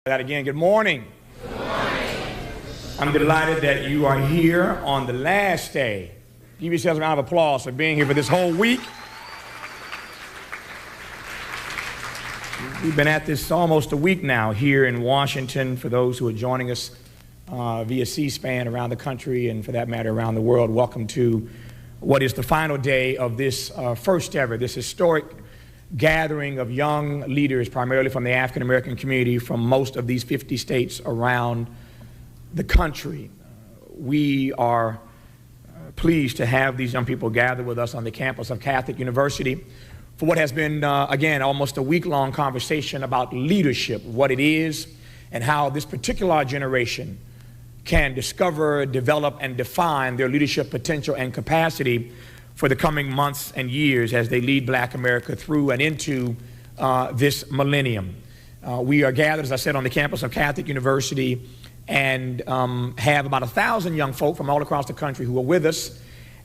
That again, good morning. Good morning. I'm delighted that you are here on the last day. Give yourselves a round of applause for being here for this whole week. We've been at this almost a week now here in Washington. For those who are joining us via C-SPAN around the country and for that matter around the world, welcome to what is the final day of this first ever, this historic gathering of young leaders, primarily from the African American community from most of these 50 states around the country. We are pleased to have these young people gather with us on the campus of Catholic University for what has been, again, almost a week-long conversation about leadership, what it is, and how this particular generation can discover, develop, and define their leadership potential and capacity for the coming months and years as they lead Black America through and into this millennium. We are gathered, as I said, on the campus of Catholic University and have about 1,000 young folk from all across the country who are with us.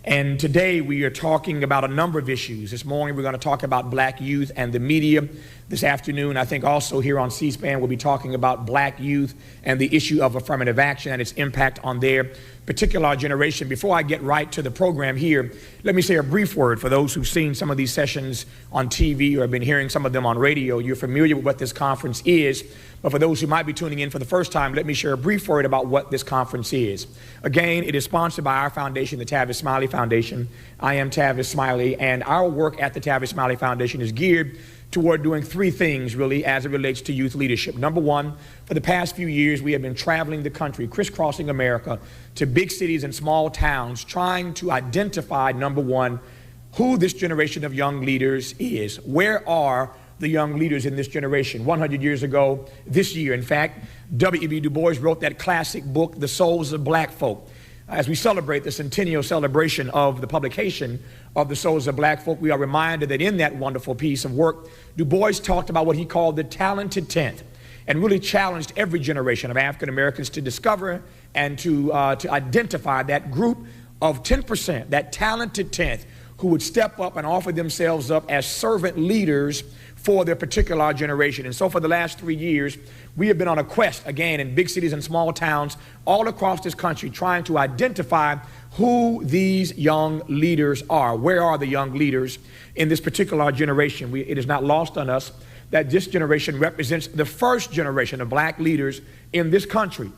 And today we are talking about a number of issues. This morning we're going to talk about Black youth and the media. This afternoon, I think also here on C-SPAN, we'll be talking about Black youth and the issue of affirmative action and its impact on their particular generation. Before I get right to the program here, let me say a brief word for those who've seen some of these sessions on TV or have been hearing some of them on radio. You're familiar with what this conference is, but for those who might be tuning in for the first time, let me share a brief word about what this conference is. Again, it is sponsored by our foundation, the Tavis Smiley Foundation. I am Tavis Smiley, and our work at the Tavis Smiley Foundation is geared toward doing three things, really, as it relates to youth leadership. Number one, for the past few years, we have been traveling the country, crisscrossing America, to big cities and small towns, trying to identify, number one, who this generation of young leaders is. Where are the young leaders in this generation? 100 years ago, this year, in fact, W.E.B. Du Bois wrote that classic book, The Souls of Black Folk. As we celebrate the centennial celebration of the publication of The Souls of Black Folk, we are reminded that in that wonderful piece of work, Du Bois talked about what he called the talented 10th and really challenged every generation of African Americans to discover and to identify that group of 10%, that talented 10th, who would step up and offer themselves up as servant leaders for their particular generation. And so for the last 3 years, we have been on a quest, again, in big cities and small towns all across this country, trying to identify who these young leaders are. Where are the young leaders in this particular generation? It is not lost on us that this generation represents the first generation of Black leaders in this country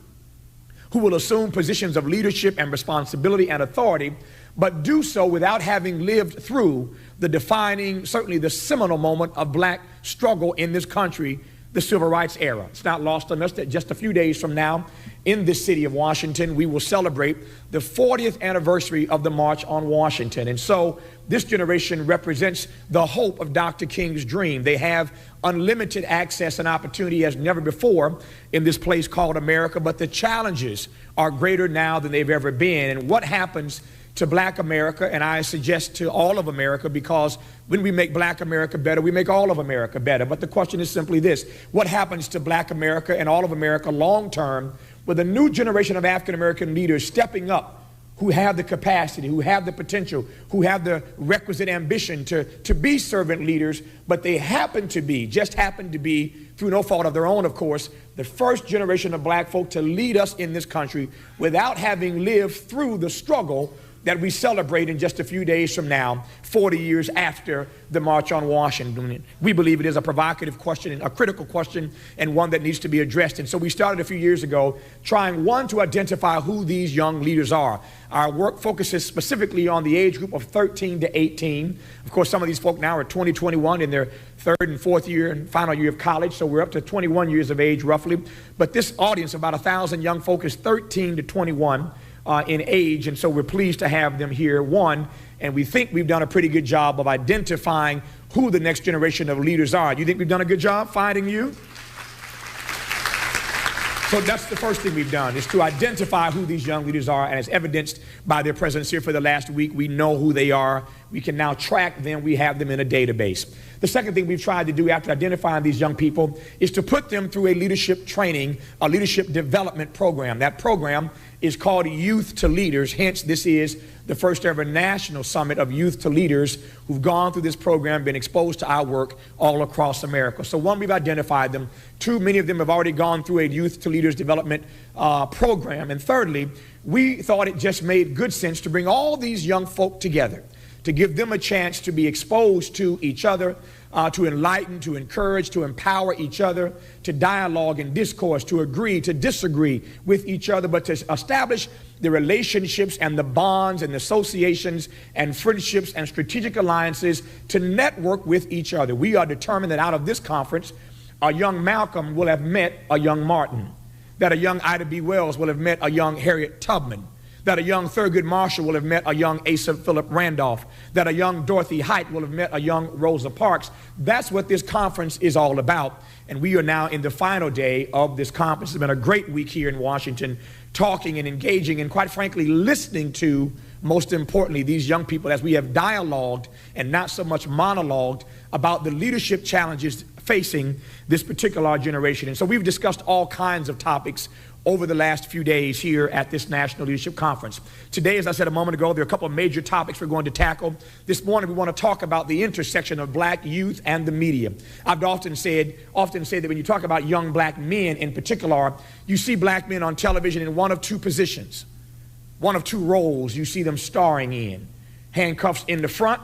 who will assume positions of leadership and responsibility and authority, but do so without having lived through the defining, certainly the seminal moment of Black struggle in this country, the Civil Rights era. It's not lost on us that just a few days from now, in this city of Washington, we will celebrate the 40th anniversary of the March on Washington. And so this generation represents the hope of Dr. King's dream. They have unlimited access and opportunity as never before in this place called America, but the challenges are greater now than they've ever been. And what happens to Black America, and I suggest to all of America, because when we make Black America better, we make all of America better. But the question is simply this: what happens to Black America and all of America long term with a new generation of African American leaders stepping up, who have the capacity, who have the potential, who have the requisite ambition to be servant leaders, but they just happen to be, through no fault of their own, of course, the first generation of Black folk to lead us in this country without having lived through the struggle that we celebrate in just a few days from now, 40 years after the March on Washington. We believe it is a provocative question, a critical question, and one that needs to be addressed. And so we started a few years ago trying, one, to identify who these young leaders are. Our work focuses specifically on the age group of 13 to 18. Of course, some of these folk now are 20, 21 in their third and fourth year and final year of college, so we're up to 21 years of age roughly. But this audience, about 1,000 young folk, is 13 to 21 in age, and so we're pleased to have them here, one, and we think we've done a pretty good job of identifying who the next generation of leaders are. Do you think we've done a good job finding you? So that's the first thing we've done, is to identify who these young leaders are, and as evidenced by their presence here for the last week, we know who they are. We can now track them. We have them in a database. The second thing we've tried to do after identifying these young people is to put them through a leadership training, a leadership development program. That program is called Youth to Leaders. Hence, this is the first ever national summit of youth to leaders who've gone through this program, been exposed to our work all across America. So one, we've identified them. Two, many of them have already gone through a youth to leaders development program. And thirdly, we thought it just made good sense to bring all these young folk together, to give them a chance to be exposed to each other, to enlighten, to encourage, to empower each other, to dialogue and discourse, to agree, to disagree with each other, but to establish the relationships and the bonds and associations and friendships and strategic alliances to network with each other. We are determined that out of this conference, a young Malcolm will have met a young Martin, that a young Ida B. Wells will have met a young Harriet Tubman, that a young Thurgood Marshall will have met a young Asa Philip Randolph, that a young Dorothy Height will have met a young Rosa Parks. That's what this conference is all about. And we are now in the final day of this conference. It's been a great week here in Washington, talking and engaging and, quite frankly, listening to, most importantly, these young people as we have dialogued and not so much monologued about the leadership challenges facing this particular generation. And so we've discussed all kinds of topics over the last few days here at this National Leadership Conference. Today, as I said a moment ago, there are a couple of major topics we're going to tackle. This morning, we want to talk about the intersection of black youth and the media. I've often said that when you talk about young black men in particular, you see black men on television in one of two positions, one of two roles you see them starring in: handcuffs in the front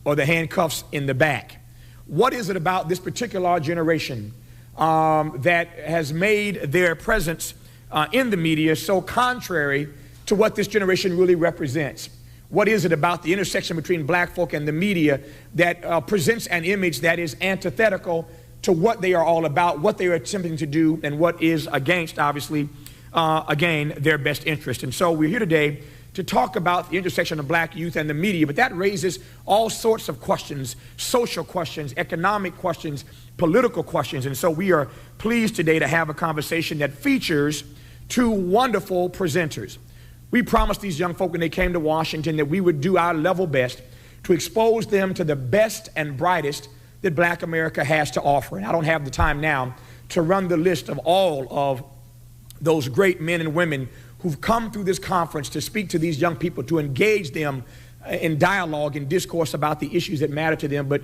or the handcuffs in the back. What is it about this particular generation that has made their presence in the media so contrary to what this generation really represents? What is it about the intersection between black folk and the media that presents an image that is antithetical to what they are all about, what they are attempting to do, and what is against, obviously, again, their best interest? And so we're here today to talk about the intersection of black youth and the media, but that raises all sorts of questions: social questions, economic questions, political questions. And so we are pleased today to have a conversation that features two wonderful presenters. We promised these young folk when they came to Washington that we would do our level best to expose them to the best and brightest that black America has to offer. And I don't have the time now to run the list of all of those great men and women who've come through this conference to speak to these young people, to engage them in dialogue and discourse about the issues that matter to them. But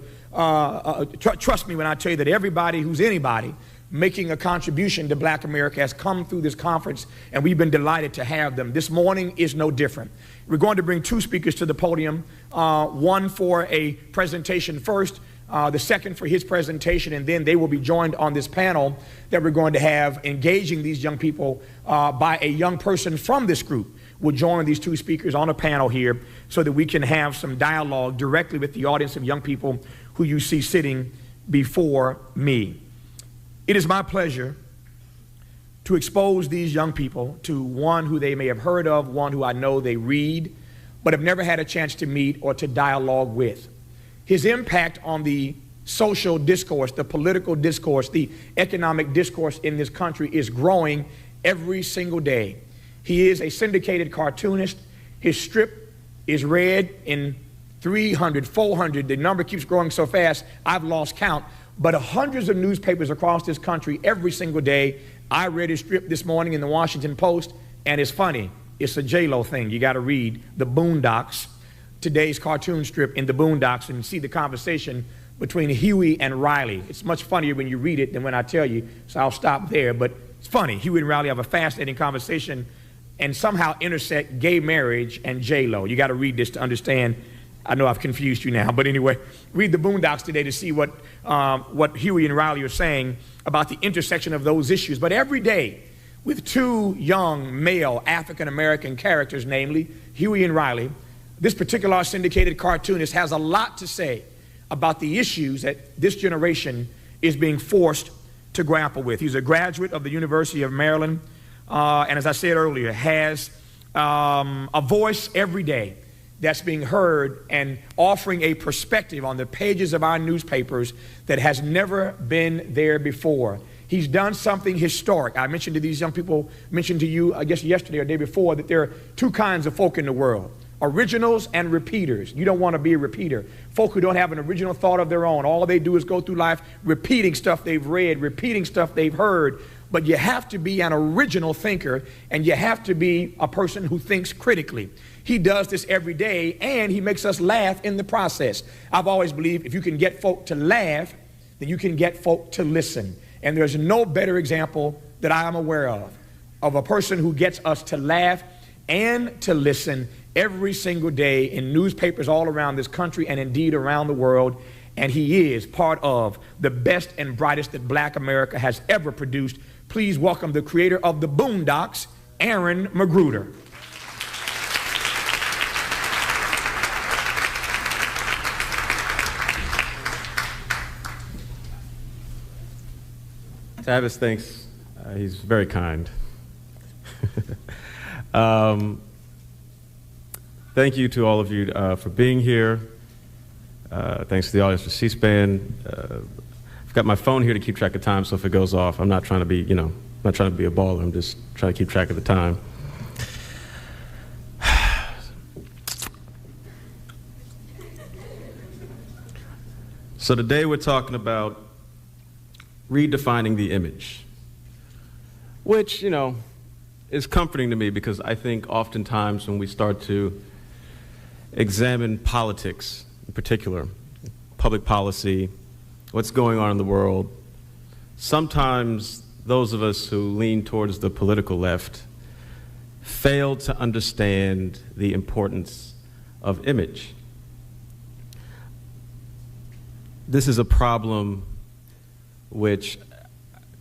trust me when I tell you that everybody who's anybody making a contribution to black America has come through this conference, and we've been delighted to have them. This morning is no different. We're going to bring two speakers to the podium, one for a presentation first, the second for his presentation, and then they will be joined on this panel that we're going to have engaging these young people by a young person from this group. Will join these two speakers on a panel here so that we can have some dialogue directly with the audience of young people who you see sitting before me. It is my pleasure to expose these young people to one who they may have heard of, one who I know they read, but have never had a chance to meet or to dialogue with. His impact on the social discourse, the political discourse, the economic discourse in this country is growing every single day. He is a syndicated cartoonist. His strip is read in 300, 400. The number keeps growing so fast, I've lost count. But hundreds of newspapers across this country every single day. I read his strip this morning in the Washington Post, and it's funny. It's a J-Lo thing. You got to read the Boondocks, today's cartoon strip in the Boondocks, and see the conversation between Huey and Riley. It's much funnier when you read it than when I tell you, so I'll stop there. But it's funny. Huey and Riley have a fascinating conversation and somehow intersect gay marriage and J-Lo. You got to read this to understand. I know I've confused you now, but anyway, read the Boondocks today to see what Huey and Riley are saying about the intersection of those issues. But every day, with two young male African-American characters, namely Huey and Riley, this particular syndicated cartoonist has a lot to say about the issues that this generation is being forced to grapple with. He's a graduate of the University of Maryland, and as I said earlier, has a voice every day that's being heard and offering a perspective on the pages of our newspapers that has never been there before. He's done something historic. I mentioned to these young people, mentioned to you, I guess yesterday or the day before, that there are two kinds of folk in the world. Originals and repeaters. You don't want to be a repeater. Folk who don't have an original thought of their own. All they do is go through life repeating stuff they've read, repeating stuff they've heard. But you have to be an original thinker, and you have to be a person who thinks critically. He does this every day, and he makes us laugh in the process. I've always believed if you can get folk to laugh, then you can get folk to listen. And there's no better example that I am aware of a person who gets us to laugh and to listen every single day in newspapers all around this country and indeed around the world. And he is part of the best and brightest that Black America has ever produced. Please welcome the creator of the Boondocks, Aaron McGruder. Tavis, thanks. He's very kind. Thank you to all of you for being here. Thanks to the audience for C-SPAN. I've got my phone here to keep track of time, so if it goes off, I'm not trying to be, I'm not trying to be a baller. I'm just trying to keep track of the time. So today we're talking about redefining the image, which, is comforting to me because I think oftentimes when we start to examine politics, in particular, public policy, what's going on in the world, sometimes those of us who lean towards the political left fail to understand the importance of image. This is a problem which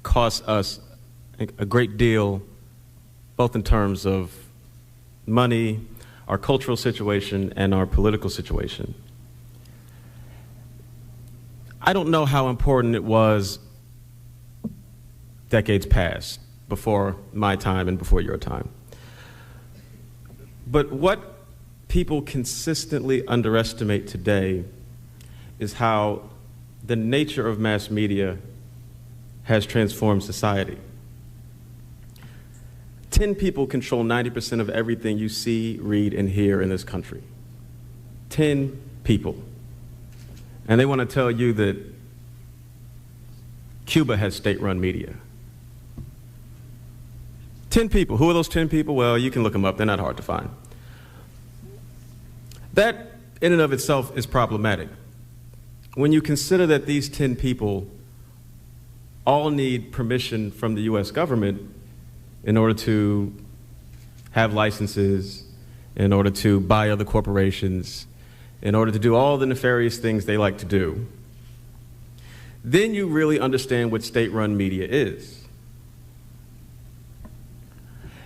costs us a great deal, both in terms of money, our cultural situation, and our political situation. I don't know how important it was decades past, before my time and before your time. But what people consistently underestimate today is how the nature of mass media has transformed society. 10 people control 90% of everything you see, read, and hear in this country. 10 people. And they want to tell you that Cuba has state-run media. 10 people. Who are those 10 people? Well, you can look them up. They're not hard to find. That, in and of itself, is problematic. When you consider that these 10 people all need permission from the U.S. government in order to have licenses, in order to buy other corporations, in order to do all the nefarious things they like to do, then you really understand what state-run media is.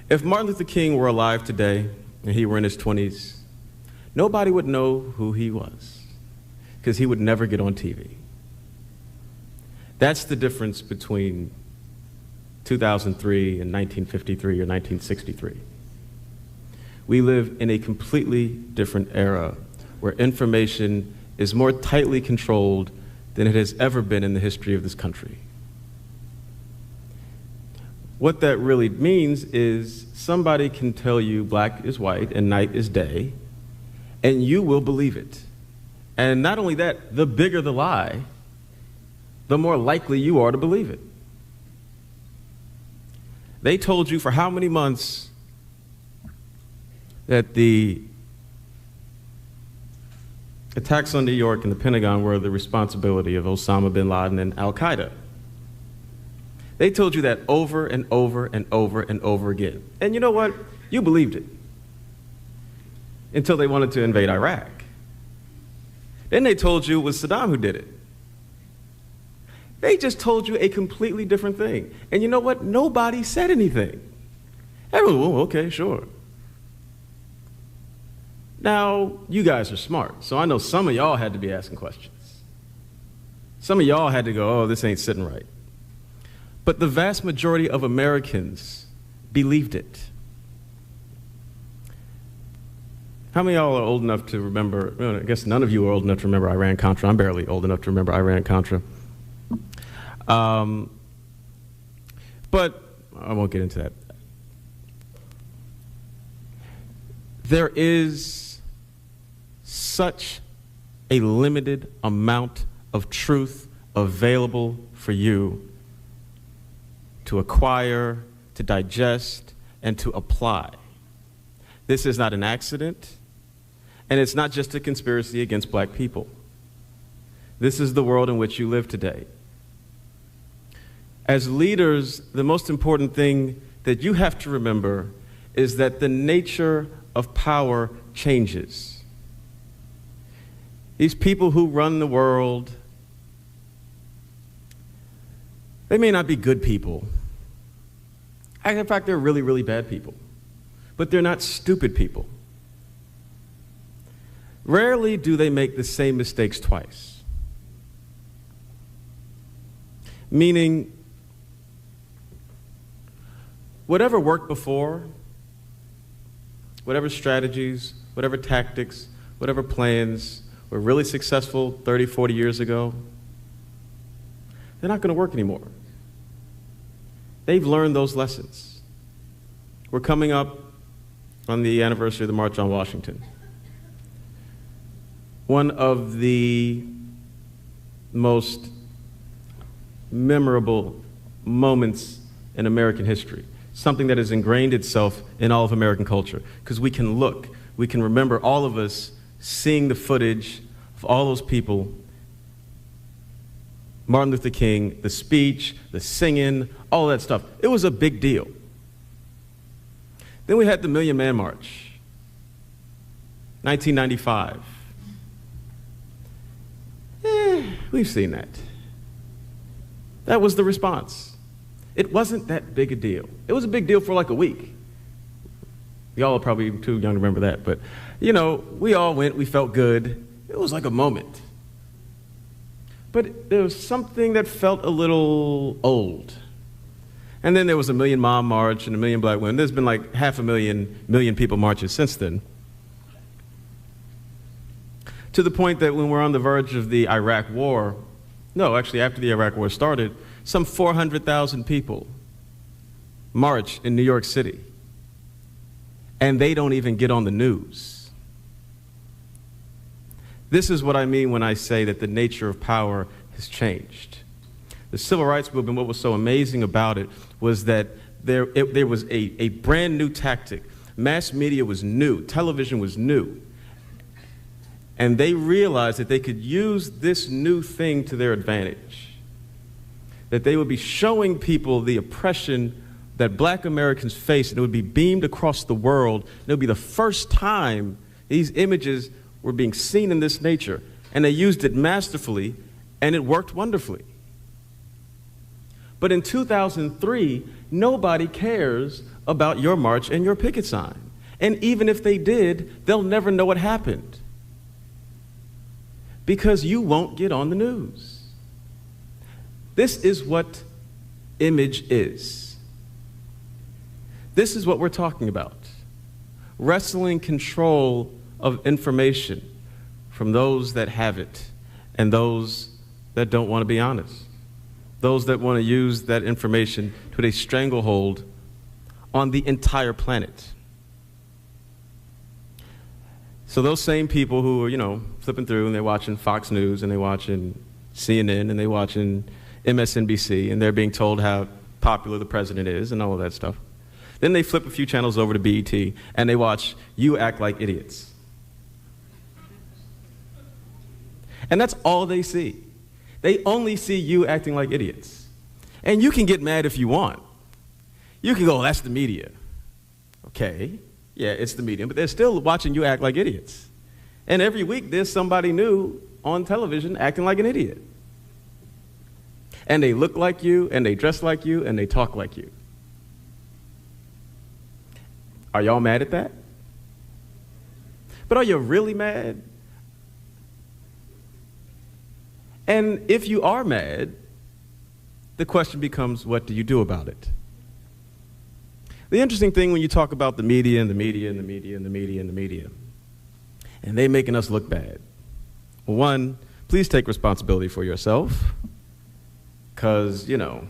If Martin Luther King were alive today and he were in his 20s, nobody would know who he was because he would never get on TV. That's the difference between 2003 and 1953 or 1963. We live in a completely different era where information is more tightly controlled than it has ever been in the history of this country. What that really means is somebody can tell you black is white and night is day, and you will believe it. And not only that, the bigger the lie, the more likely you are to believe it. They told you for how many months that the attacks on New York and the Pentagon were the responsibility of Osama bin Laden and Al-Qaeda. They told you that over and over and over and over again. And you know what? You believed it. Until they wanted to invade Iraq. Then they told you it was Saddam who did it. They just told you a completely different thing. And you know what? Nobody said anything. Everyone, oh, okay, sure. Now, you guys are smart, so I know some of y'all had to be asking questions. Some of y'all had to go, oh, this ain't sitting right. But the vast majority of Americans believed it. How many of y'all are old enough to remember, well, I guess none of you are old enough to remember Iran-Contra. I'm barely old enough to remember Iran-Contra. But I won't get into that. There is such a limited amount of truth available for you to acquire, to digest, and to apply. This is not an accident, and it's not just a conspiracy against black people. This is the world in which you live today. As leaders, the most important thing that you have to remember is that the nature of power changes. These people who run the world, they may not be good people. In fact, they're really, really bad people. But they're not stupid people. Rarely do they make the same mistakes twice. Meaning, whatever worked before, whatever strategies, whatever tactics, whatever plans were really successful 30, 40 years ago, they're not going to work anymore. They've learned those lessons. We're coming up on the anniversary of the March on Washington. One of the most memorable moments in American history, something that has ingrained itself in all of American culture, because we can look, we can remember, all of us seeing the footage of all those people, Martin Luther King, the speech, the singing, all that stuff. It was a big deal. Then we had the Million Man March, 1995. We've seen that. That was the response. It wasn't that big a deal. It was a big deal for like a week. Y'all are probably too young to remember that, but you know, we all went, we felt good. It was like a moment. But there was something that felt a little old. And then there was a Million Mom March and a Million Black Women. There's been like 500,000 people marches since then. To the point that when we're on the verge of the Iraq War, no, actually after the Iraq War started, some 400,000 people march in New York City. And they don't even get on the news. This is what I mean when I say that the nature of power has changed. The Civil Rights Movement, what was so amazing about it was that there was a brand new tactic. Mass media was new. Television was new. And they realized that they could use this new thing to their advantage. That they would be showing people the oppression that black Americans face, and it would be beamed across the world. It would be the first time these images were being seen in this nature. And they used it masterfully, and it worked wonderfully. But in 2003, nobody cares about your march and your picket sign. And even if they did, they'll never know what happened. Because you won't get on the news. This is what image is. This is what we're talking about. Wresting control of information from those that have it and those that don't want to be honest. Those that want to use that information to put a stranglehold on the entire planet. So those same people who are, you know, flipping through and they're watching Fox News and they're watching CNN and they're watching MSNBC and they're being told how popular the president is and all of that stuff. Then they flip a few channels over to BET and they watch You Act Like Idiots. And that's all they see. They only see you acting like idiots. And you can get mad if you want. You can go, oh, that's the media. Okay. Yeah, it's the media, but they're still watching you act like idiots. And every week there's somebody new on television acting like an idiot. And they look like you, and they dress like you, and they talk like you. Are y'all mad at that? But are you really mad? And if you are mad, the question becomes, what do you do about it? The interesting thing when you talk about the media and the media and the media and the media and the media, and they making us look bad. Well, one, please take responsibility for yourself, because, you know,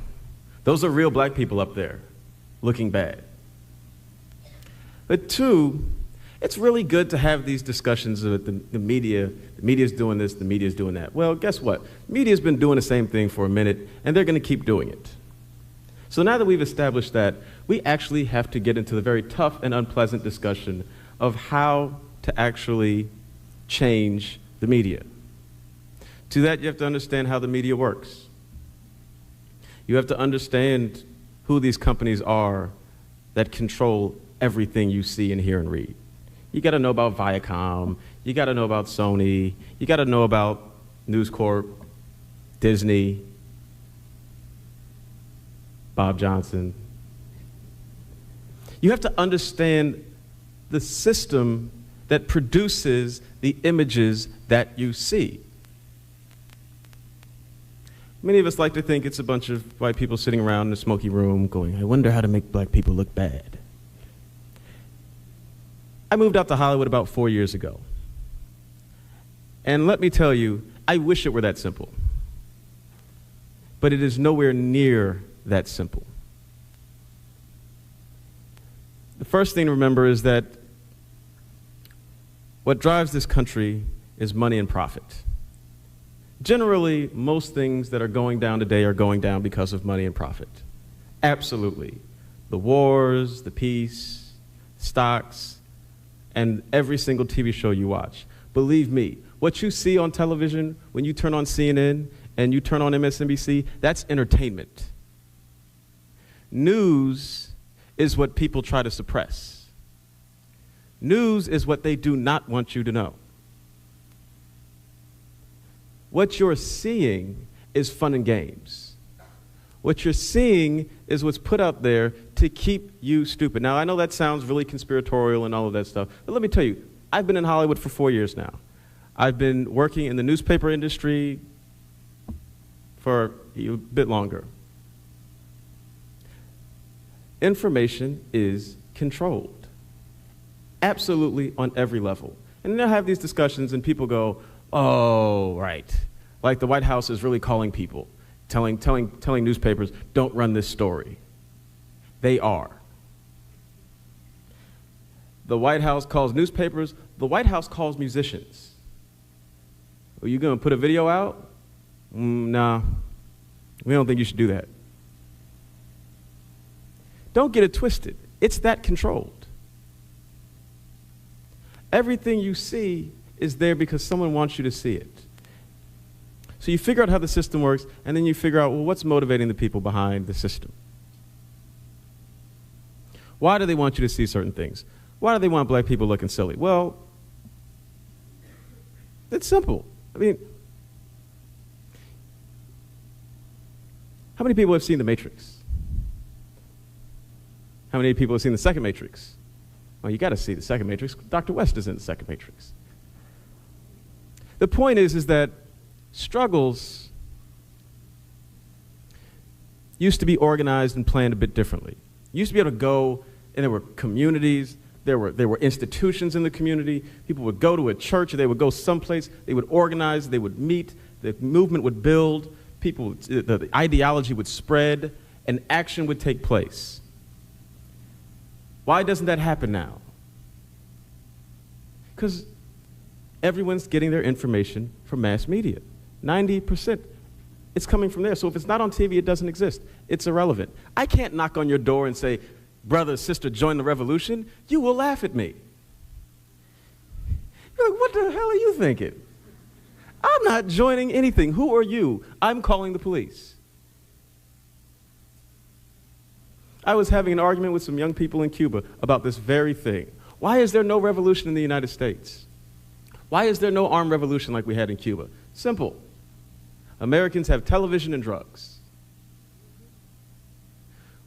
those are real black people up there looking bad. But two, It's really good to have these discussions with the media. The media's doing this, the media's doing that. Well, guess what? The media's been doing the same thing for a minute, and they're going to keep doing it. So now that we've established that, we actually have to get into the very tough and unpleasant discussion of how to actually change the media. To that, you have to understand how the media works. You have to understand who these companies are that control everything you see and hear and read. You got to know about Viacom. You got to know about Sony. You got to know about News Corp, Disney, Bob Johnson. You have to understand the system that produces the images that you see. Many of us like to think it's a bunch of white people sitting around in a smoky room going, I wonder how to make black people look bad. I moved out to Hollywood about 4 years ago. And let me tell you, I wish it were that simple. But it is nowhere near that simple. The first thing to remember is that what drives this country is money and profit. Generally, most things that are going down today are going down because of money and profit. Absolutely. The wars, the peace, stocks, and every single TV show you watch. Believe me, what you see on television when you turn on CNN and you turn on MSNBC, that's entertainment. News is what people try to suppress. News is what they do not want you to know. What you're seeing is fun and games. What you're seeing is what's put out there to keep you stupid. Now, I know that sounds really conspiratorial and all of that stuff, but let me tell you, I've been in Hollywood for 4 years now. I've been working in the newspaper industry for a bit longer. Information is controlled, absolutely on every level. And then I have these discussions and people go, oh, right. Like the White House is really calling people, telling newspapers, don't run this story. They are. The White House calls newspapers, the White House calls musicians. Are you going to put a video out? Nah, we don't think you should do that. Don't get it twisted. It's that controlled. Everything you see is there because someone wants you to see it. So you figure out how the system works, and then you figure out, well, what's motivating the people behind the system? Why do they want you to see certain things? Why do they want black people looking silly? Well, it's simple. I mean, how many people have seen The Matrix? How many people have seen the second Matrix? Well, you got to see the second Matrix. Dr. West is in the second Matrix. The point is that struggles used to be organized and planned a bit differently. You used to be able to go, and there were communities, there were institutions in the community. People would go to a church, or they would go someplace, they would organize, they would meet, the movement would build, the ideology would spread, and action would take place. Why doesn't that happen now? Because everyone's getting their information from mass media. 90%. It's coming from there. So if it's not on TV, it doesn't exist. It's irrelevant. I can't knock on your door and say, brother, sister, join the revolution. You will laugh at me. You're like, what the hell are you thinking? I'm not joining anything. Who are you? I'm calling the police. I was having an argument with some young people in Cuba about this very thing. Why is there no revolution in the United States? Why is there no armed revolution like we had in Cuba? Simple. Americans have television and drugs.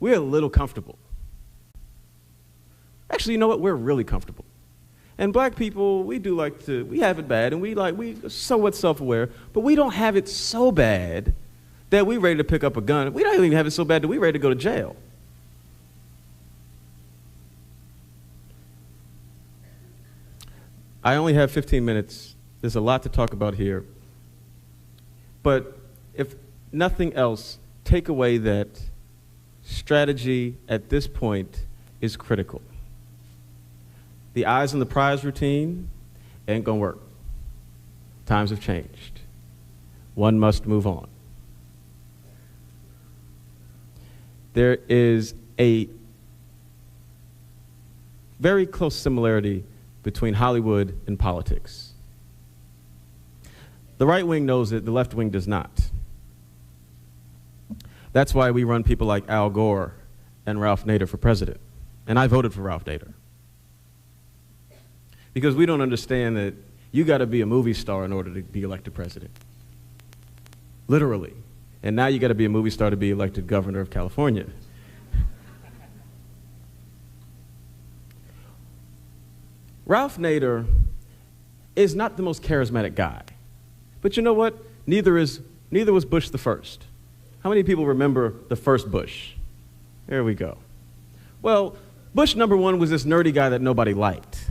We're a little comfortable. Actually, you know what? We're really comfortable. And black people, we have it bad, and we somewhat self-aware, but we don't have it so bad that we're ready to pick up a gun. We don't even have it so bad that we're ready to go to jail. I only have 15 minutes. There's a lot to talk about here. But if nothing else, take away that strategy at this point is critical. The eyes on the prize routine ain't gonna work. Times have changed. One must move on. There is a very close similarity between Hollywood and politics. The right wing knows it, the left wing does not. That's why we run people like Al Gore and Ralph Nader for president. And I voted for Ralph Nader. Because we don't understand that you got to be a movie star in order to be elected president. Literally. And now you got to be a movie star to be elected governor of California. Ralph Nader is not the most charismatic guy. But you know what? Neither was Bush the first. How many people remember the first Bush? There we go. Well, Bush number one was this nerdy guy that nobody liked.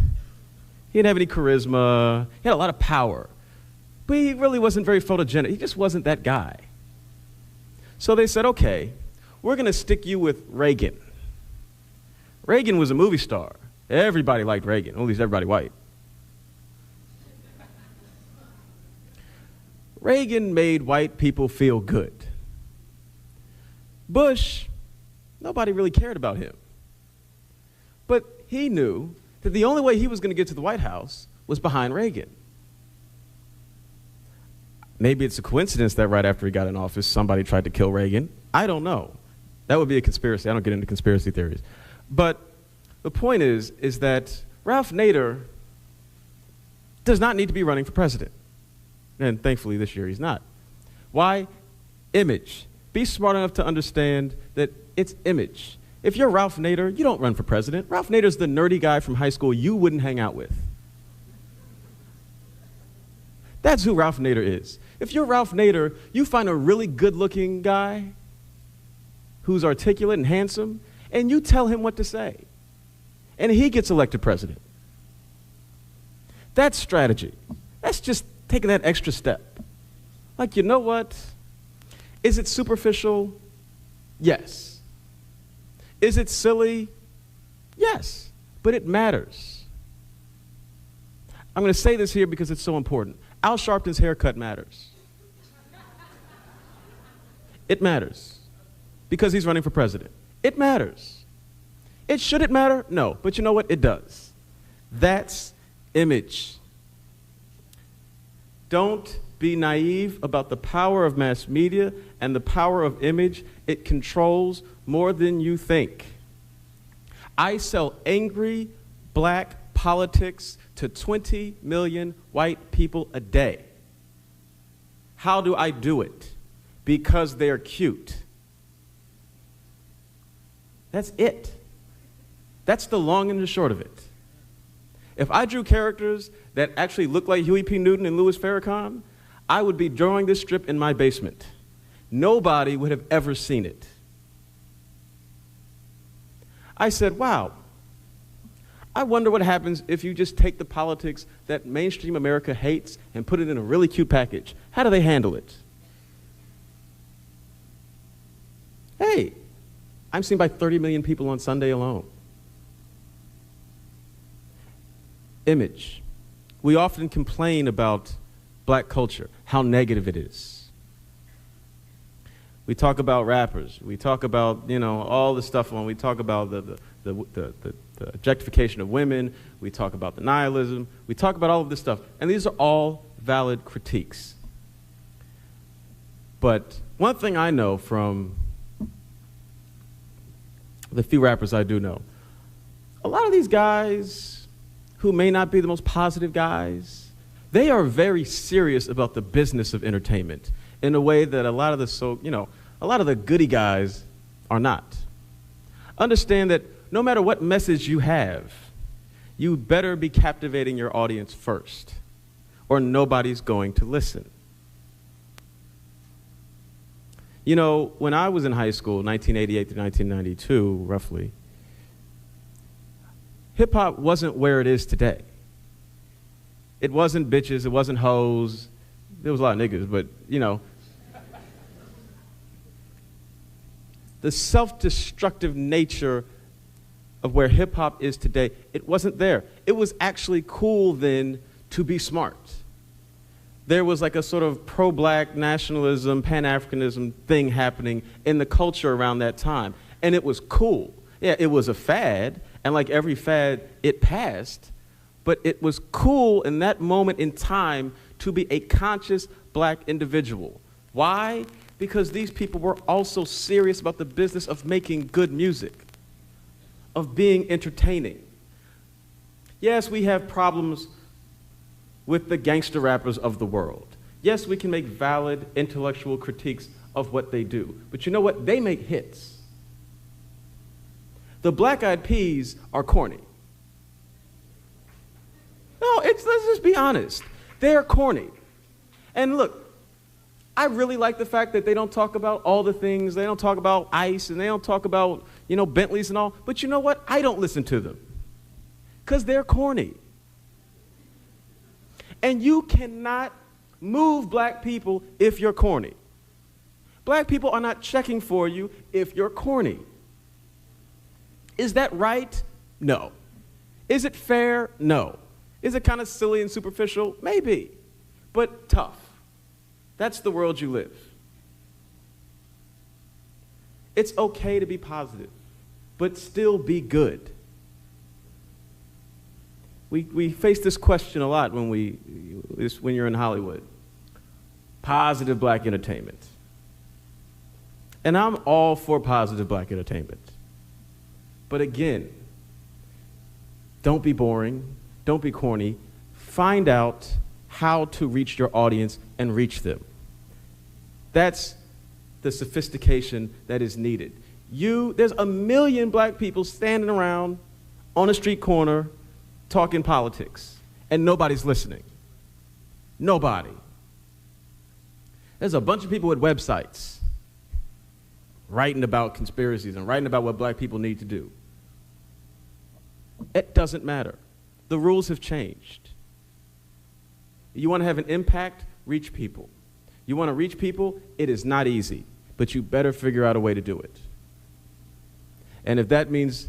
He didn't have any charisma. He had a lot of power. But he really wasn't very photogenic. He just wasn't that guy. So they said, okay, we're going to stick you with Reagan. Reagan was a movie star. Everybody liked Reagan, at least everybody white. Reagan made white people feel good. Bush, nobody really cared about him. But he knew that the only way he was going to get to the White House was behind Reagan. Maybe it's a coincidence that right after he got in office, somebody tried to kill Reagan. I don't know. That would be a conspiracy. I don't get into conspiracy theories. But the point is that Ralph Nader does not need to be running for president. And thankfully this year he's not. Why? Image. Be smart enough to understand that it's image. If you're Ralph Nader, you don't run for president. Ralph Nader's the nerdy guy from high school you wouldn't hang out with. That's who Ralph Nader is. If you're Ralph Nader, you find a really good-looking guy who's articulate and handsome, and you tell him what to say. And he gets elected president. That's strategy. That's just taking that extra step. Like, you know what? Is it superficial? Yes. Is it silly? Yes. But it matters. I'm going to say this here because it's so important. Al Sharpton's haircut matters. It matters. Because he's running for president. It matters. Should it matter? No. But you know what? It does. That's image. Don't be naive about the power of mass media and the power of image. It controls more than you think. I sell angry black politics to 20 million white people a day. How do I do it? Because they're cute. That's it. That's the long and the short of it. If I drew characters that actually look like Huey P. Newton and Louis Farrakhan, I would be drawing this strip in my basement. Nobody would have ever seen it. I said, wow, I wonder what happens if you just take the politics that mainstream America hates and put it in a really cute package. How do they handle it? Hey, I'm seen by 30 million people on Sunday alone. Image. We often complain about black culture, how negative it is. We talk about rappers. We talk about, all the stuff when we talk about the objectification of women. We talk about the nihilism. We talk about all of this stuff. And these are all valid critiques. But one thing I know from the few rappers I do know, a lot of these guys who may not be the most positive guys, they are very serious about the business of entertainment in a way that a lot of the goody guys are not. Understand that no matter what message you have, you better be captivating your audience first, or nobody's going to listen. When I was in high school, 1988 to 1992, roughly, hip-hop wasn't where it is today. It wasn't bitches, it wasn't hoes. There was a lot of niggas, but, the self-destructive nature of where hip-hop is today, it wasn't there. It was actually cool then to be smart. There was like a sort of pro-black nationalism, Pan-Africanism thing happening in the culture around that time. And it was cool. Yeah, it was a fad, and like every fad, it passed. But it was cool in that moment in time to be a conscious black individual. Why? Because these people were also serious about the business of making good music, of being entertaining. Yes, we have problems with the gangster rappers of the world. Yes, we can make valid intellectual critiques of what they do. But you know what? They make hits. The Black Eyed Peas are corny. No, let's just be honest. They're corny. And look, I really like the fact that they don't talk about all the things. They don't talk about ICE, and they don't talk about, Bentleys and all. But you know what? I don't listen to them because they're corny. And you cannot move black people if you're corny. Black people are not checking for you if you're corny. Is that right? No. Is it fair? No. Is it kind of silly and superficial? Maybe. But tough. That's the world you live. It's okay to be positive, but still be good. We face this question a lot when you're in Hollywood. Positive black entertainment. And I'm all for positive black entertainment. But again, don't be boring, don't be corny. Find out how to reach your audience and reach them. That's the sophistication that is needed. There's a million black people standing around on a street corner talking politics, and nobody's listening. Nobody. There's a bunch of people with websites writing about conspiracies and writing about what black people need to do. It doesn't matter. The rules have changed. You want to have an impact? Reach people. You want to reach people? It is not easy, but you better figure out a way to do it. And if that means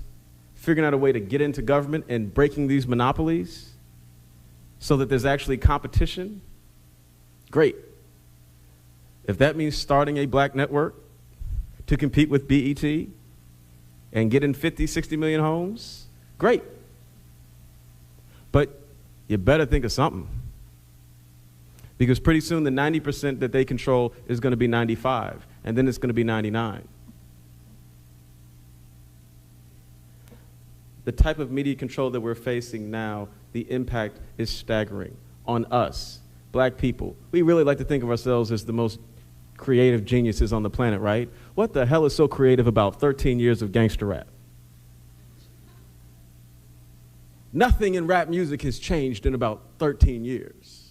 figuring out a way to get into government and breaking these monopolies so that there's actually competition, great. If that means starting a black network to compete with BET and get in 50, 60 million homes, great. But you better think of something. Because pretty soon the 90% that they control is going to be 95, and then it's going to be 99. The type of media control that we're facing now, the impact is staggering on us, black people. We really like to think of ourselves as the most creative geniuses on the planet, right? What the hell is so creative about 13 years of gangster rap? Nothing in rap music has changed in about 13 years.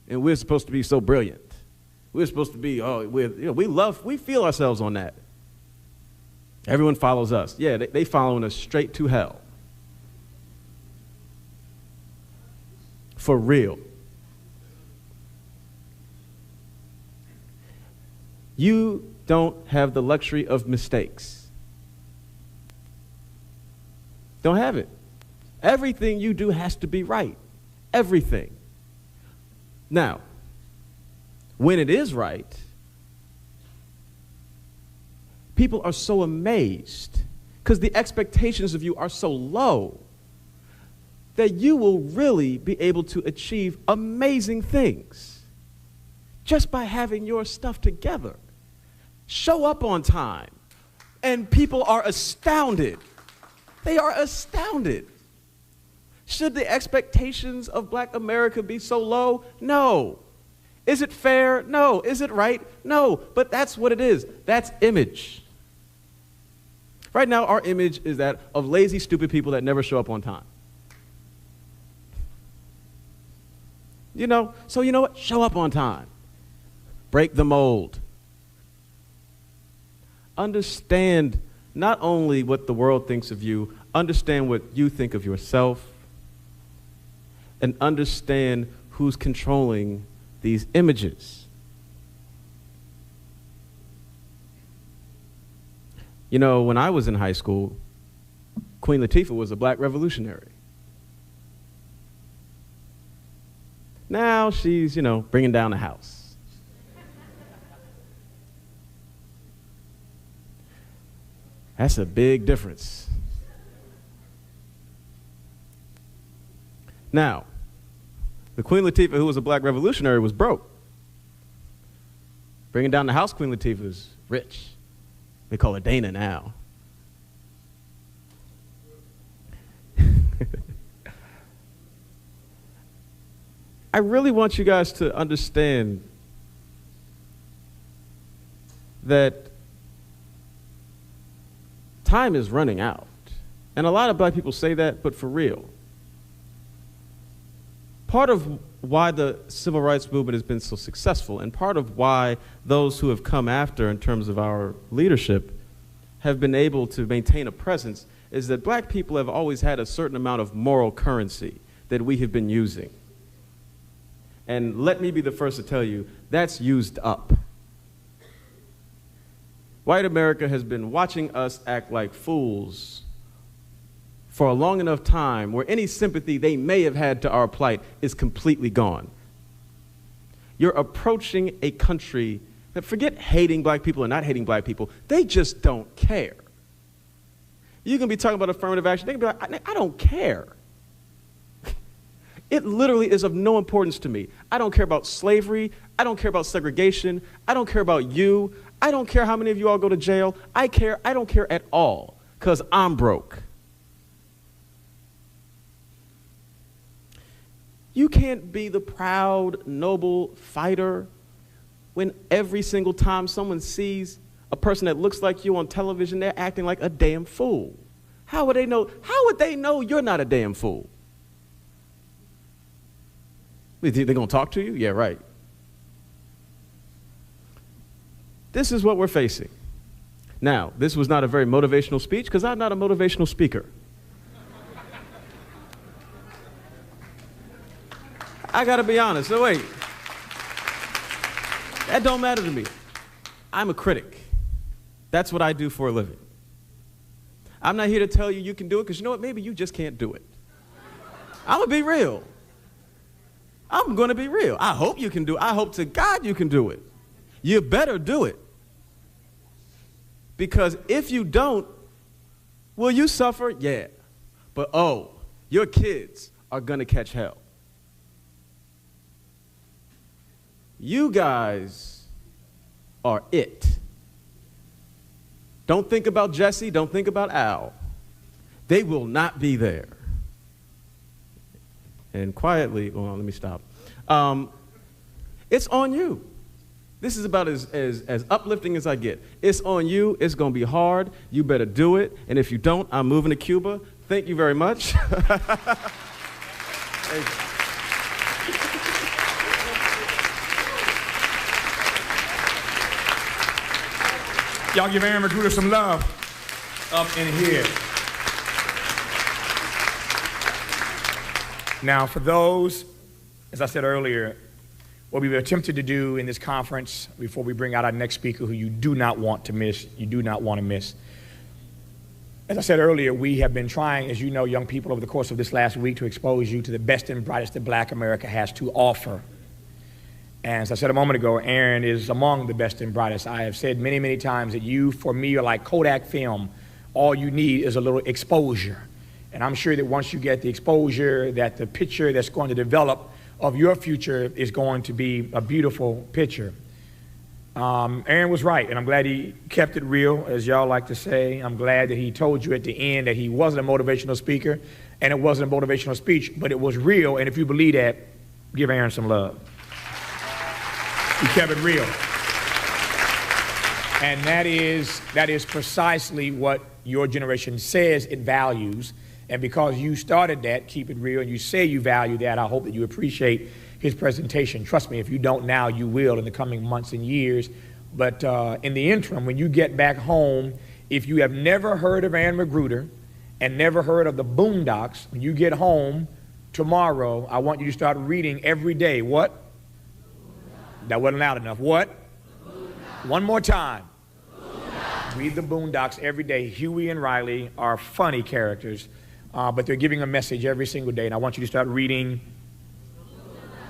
And we're supposed to be so brilliant. We're supposed to be, we feel ourselves on that. Everyone follows us. Yeah, they following us straight to hell. For real. You don't have the luxury of mistakes. Don't have it. Everything you do has to be right. Everything. Now, when it is right, people are so amazed because the expectations of you are so low that you will really be able to achieve amazing things just by having your stuff together. Show up on time, and people are astounded. They are astounded. Should the expectations of black America be so low? No. Is it fair? No. Is it right? No. But that's what it is. That's image. Right now, our image is that of lazy, stupid people that never show up on time. So you know what? Show up on time. Break the mold. Understand not only what the world thinks of you, understand what you think of yourself, and understand who's controlling these images. When I was in high school, Queen Latifah was a black revolutionary. Now she's, bringing down the house. That's a big difference. Now, the Queen Latifah, who was a black revolutionary, was broke. Bringing down the house, Queen Latifah is rich. They call her Dana now. I really want you guys to understand that time is running out. And a lot of black people say that, but for real. Part of why the civil rights movement has been so successful, and part of why those who have come after in terms of our leadership have been able to maintain a presence, is that black people have always had a certain amount of moral currency that we have been using. And let me be the first to tell you, that's used up. White America has been watching us act like fools for a long enough time where any sympathy they may have had to our plight is completely gone. You're approaching a country that, forget hating black people or not hating black people, they just don't care. You can be talking about affirmative action, they can be like, I don't care. It literally is of no importance to me. I don't care about slavery. I don't care about segregation. I don't care about you. I don't care how many of you all go to jail. I don't care at all, because I'm broke. You can't be the proud, noble fighter when every single time someone sees a person that looks like you on television, they're acting like a damn fool. How would they know? How would they know you're not a damn fool? They're going to talk to you? Yeah, right. This is what we're facing. Now, this was not a very motivational speech because I'm not a motivational speaker. I got to be honest. No, wait. That don't matter to me. I'm a critic. That's what I do for a living. I'm not here to tell you you can do it because you know what? Maybe you just can't do it. I'm going to be real. I'm going to be real. I hope you can do it. I hope to God you can do it. You better do it. Because if you don't, will you suffer? Yeah. But oh, your kids are going to catch hell. You guys are it. Don't think about Jesse. Don't think about Al. They will not be there. And quietly, well, let me stop. It's on you. This is about as uplifting as I get. It's on you. It's going to be hard. You better do it. And if you don't, I'm moving to Cuba. Thank you very much. Y'all give Aaron McGruder some love up in here. Now, for those, as I said earlier, what we've attempted to do in this conference before we bring out our next speaker who you do not want to miss, you do not want to miss. As I said earlier, we have been trying, as you know, young people, over the course of this last week to expose you to the best and brightest that Black America has to offer. And as I said a moment ago, Aaron is among the best and brightest. I have said many, many times that you, for me, are like Kodak film. All you need is a little exposure. And I'm sure that once you get the exposure, that the picture that's going to develop of your future is going to be a beautiful picture. Aaron was right, and I'm glad he kept it real, as y'all like to say. I'm glad that he told you at the end that he wasn't a motivational speaker, and it wasn't a motivational speech, but it was real, and if you believe that, give Aaron some love. He kept it real. And that is precisely what your generation says it values. And because you started that, keep it real, and you say you value that, I hope that you appreciate his presentation. Trust me, if you don't now, you will in the coming months and years. But in the interim, when you get back home, if you have never heard of Aaron McGruder and never heard of the Boondocks, when you get home tomorrow, I want you to start reading every day. What? That wasn't loud enough. What? One more time. Read the Boondocks every day. Huey and Riley are funny characters, but they're giving a message every single day. And I want you to start reading.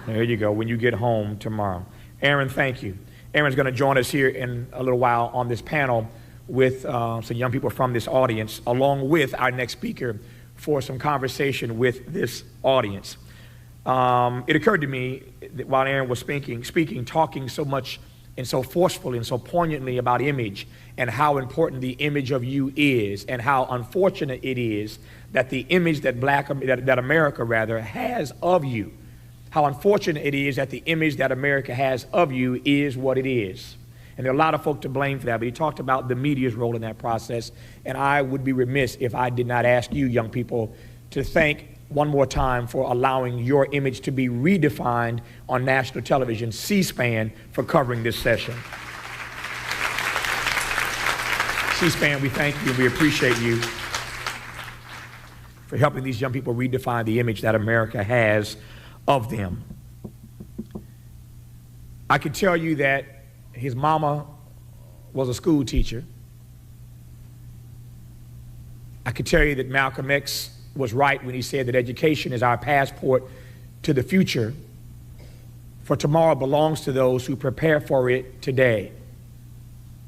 There you go, when you get home tomorrow. Aaron, thank you. Aaron's going to join us here in a little while on this panel with some young people from this audience, along with our next speaker for some conversation with this audience. It occurred to me that while Aaron was speaking, talking so much and so forcefully and so poignantly about image and how important the image of you is, and how unfortunate it is that the image that that America rather has of you, how unfortunate it is that the image that America has of you is what it is. And there are a lot of folk to blame for that, but he talked about the media's role in that process, and I would be remiss if I did not ask you, young people, to thank one more time for allowing your image to be redefined on national television, C-SPAN, for covering this session. C-SPAN, we thank you, we appreciate you for helping these young people redefine the image that America has of them. I can tell you that his mama was a school teacher. I can tell you that Malcolm X was right when he said that education is our passport to the future, for tomorrow belongs to those who prepare for it today.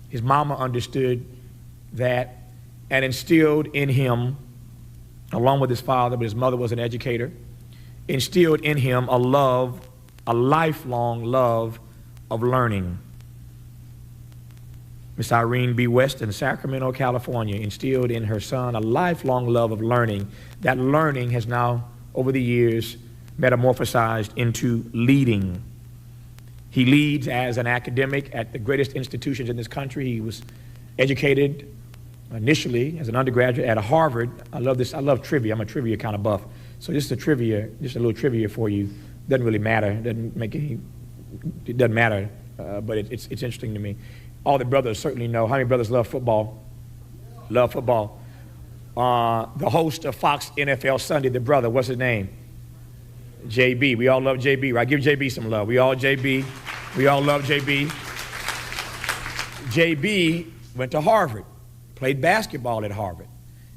His mama understood that and instilled in him, along with his father, but his mother was an educator, instilled in him a love, a lifelong love of learning. Miss Irene B. West in Sacramento, California, instilled in her son a lifelong love of learning. That learning has now, over the years, metamorphosized into leading. He leads as an academic at the greatest institutions in this country. He was educated initially as an undergraduate at Harvard. I love this. I love trivia. I'm a trivia kind of buff. So just a little trivia for you. Doesn't really matter. It doesn't matter, but it's interesting to me. All the brothers certainly know. How many brothers love football? Love football. The host of Fox NFL Sunday, the brother, what's his name? JB. We all love JB, right? Give JB some love. We all JB. We all love JB. JB went to Harvard, played basketball at Harvard.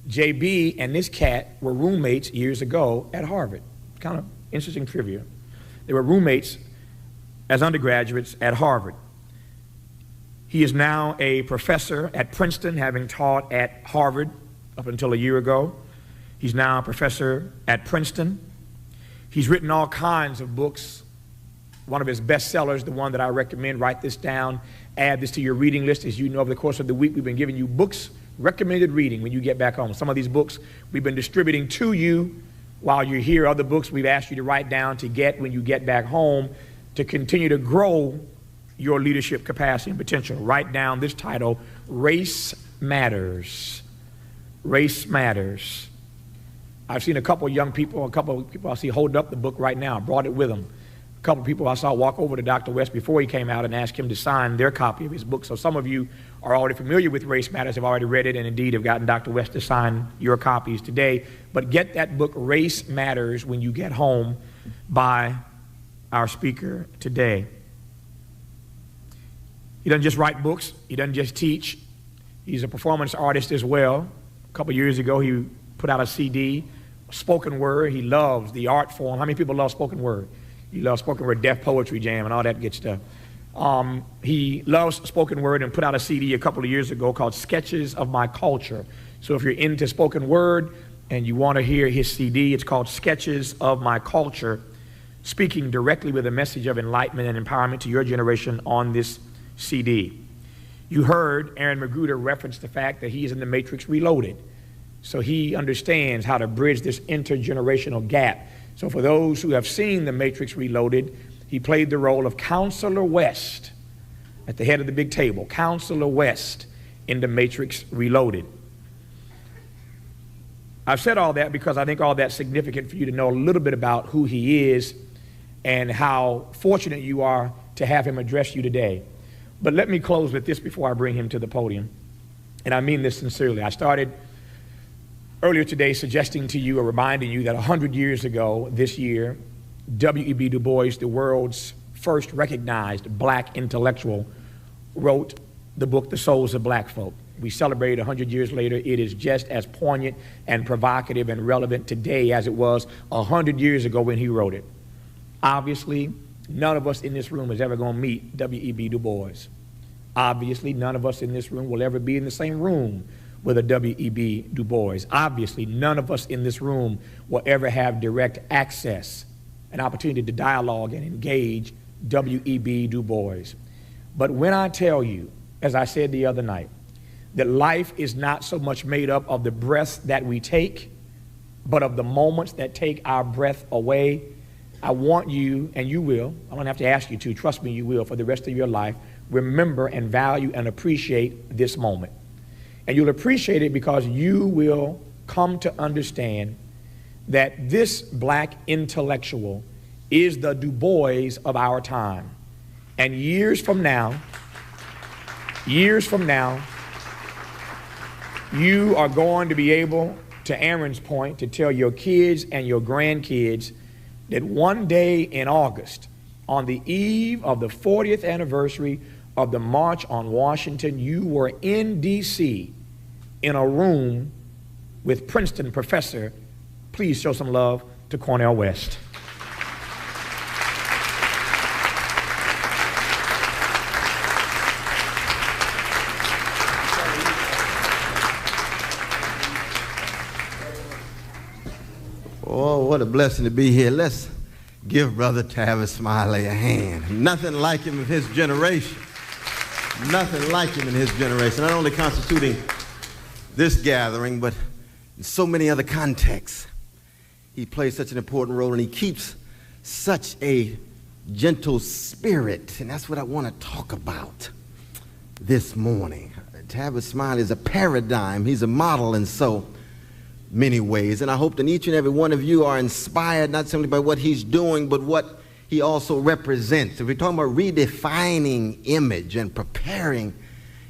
JB and this cat were roommates years ago at Harvard. Kind of interesting trivia. They were roommates as undergraduates at Harvard. He is now a professor at Princeton, having taught at Harvard up until a year ago. He's now a professor at Princeton. He's written all kinds of books. One of his bestsellers, the one that I recommend, write this down, add this to your reading list. As you know, over the course of the week, we've been giving you books, recommended reading when you get back home. Some of these books we've been distributing to you while you're here. Other books we've asked you to write down to get when you get back home to continue to grow your leadership capacity and potential. Write down this title, Race Matters. Race Matters. I've seen a couple of young people, a couple of people I see holding up the book right now, brought it with them. A couple of people I saw walk over to Dr. West before he came out and ask him to sign their copy of his book. So some of you are already familiar with Race Matters, have already read it, and indeed have gotten Dr. West to sign your copies today. But get that book, Race Matters, when you get home, by our speaker today. He doesn't just write books. He doesn't just teach. He's a performance artist as well. A couple years ago, he put out a CD, spoken word. He loves the art form. How many people love spoken word? He loves spoken word, Deaf Poetry Jam, and all that good stuff. He loves spoken word and put out a CD a couple of years ago called Sketches of My Culture. So if you're into spoken word and you want to hear his CD, it's called Sketches of My Culture, speaking directly with a message of enlightenment and empowerment to your generation on this CD. You heard Aaron McGruder reference the fact that he is in the Matrix Reloaded. So he understands how to bridge this intergenerational gap. So for those who have seen the Matrix Reloaded, he played the role of Counselor West at the head of the big table. Counselor West in the Matrix Reloaded. I've said all that because I think all that's significant for you to know a little bit about who he is and how fortunate you are to have him address you today. But let me close with this before I bring him to the podium. And I mean this sincerely. I started earlier today suggesting to you or reminding you that 100 years ago this year, W.E.B. Du Bois, the world's first recognized black intellectual, wrote the book, The Souls of Black Folk. We celebrate 100 years later. It is just as poignant and provocative and relevant today as it was 100 years ago when he wrote it. Obviously, none of us in this room is ever going to meet W.E.B. Du Bois. Obviously, none of us in this room will ever be in the same room with a W.E.B. Du Bois. Obviously, none of us in this room will ever have direct access, an opportunity to dialogue and engage W.E.B. Du Bois. But when I tell you, as I said the other night, that life is not so much made up of the breaths that we take, but of the moments that take our breath away, I want you, and you will, I don't have to ask you to, trust me, you will, for the rest of your life, remember and value and appreciate this moment. And you'll appreciate it because you will come to understand that this black intellectual is the Du Bois of our time. And years from now, you are going to be able, to Aaron's point, to tell your kids and your grandkids that one day in August, on the eve of the 40th anniversary of the March on Washington, you were in D.C. in a room with Princeton professor. Please show some love to Cornel West. Oh, what a blessing to be here. Let's give Brother Tavis Smiley a hand. Nothing like him in his generation. Nothing like him in his generation. Not only constituting this gathering, but in so many other contexts. He plays such an important role, and he keeps such a gentle spirit, and that's what I want to talk about this morning. Tavis Smiley is a paradigm. He's a model in so many ways, and I hope that each and every one of you are inspired not simply by what he's doing, but what he also represents. If we're talking about redefining image and preparing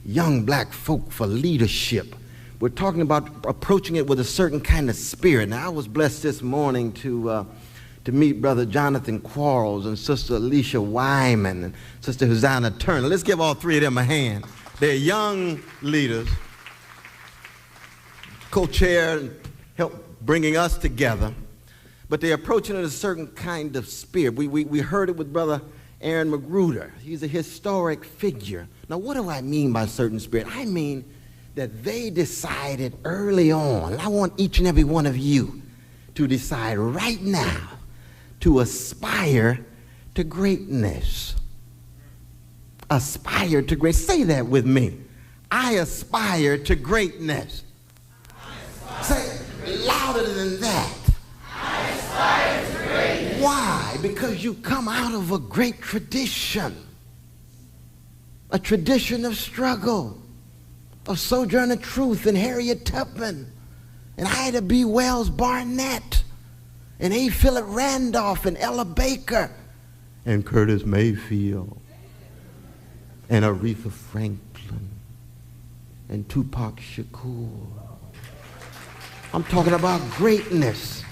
young black folk for leadership, we're talking about approaching it with a certain kind of spirit. Now, I was blessed this morning to meet Brother Jonathan Quarles and Sister Alicia Wyman and Sister Hosanna Turner. Let's give all three of them a hand. They're young leaders, co-chair and help bringing us together, but they're approaching it in a certain kind of spirit. We heard it with Brother Aaron McGruder. He's a historic figure. Now, what do I mean by certain spirit? I mean that they decided early on, and I want each and every one of you to decide right now to aspire to greatness. Aspire to greatness. Say that with me. I aspire to greatness. Say it louder than that. I aspire to greatness. Why? Because you come out of a great tradition. A tradition of struggle, of Sojourner Truth and Harriet Tubman and Ida B. Wells Barnett and A. Philip Randolph and Ella Baker and Curtis Mayfield and Aretha Franklin and Tupac Shakur. I'm talking about greatness.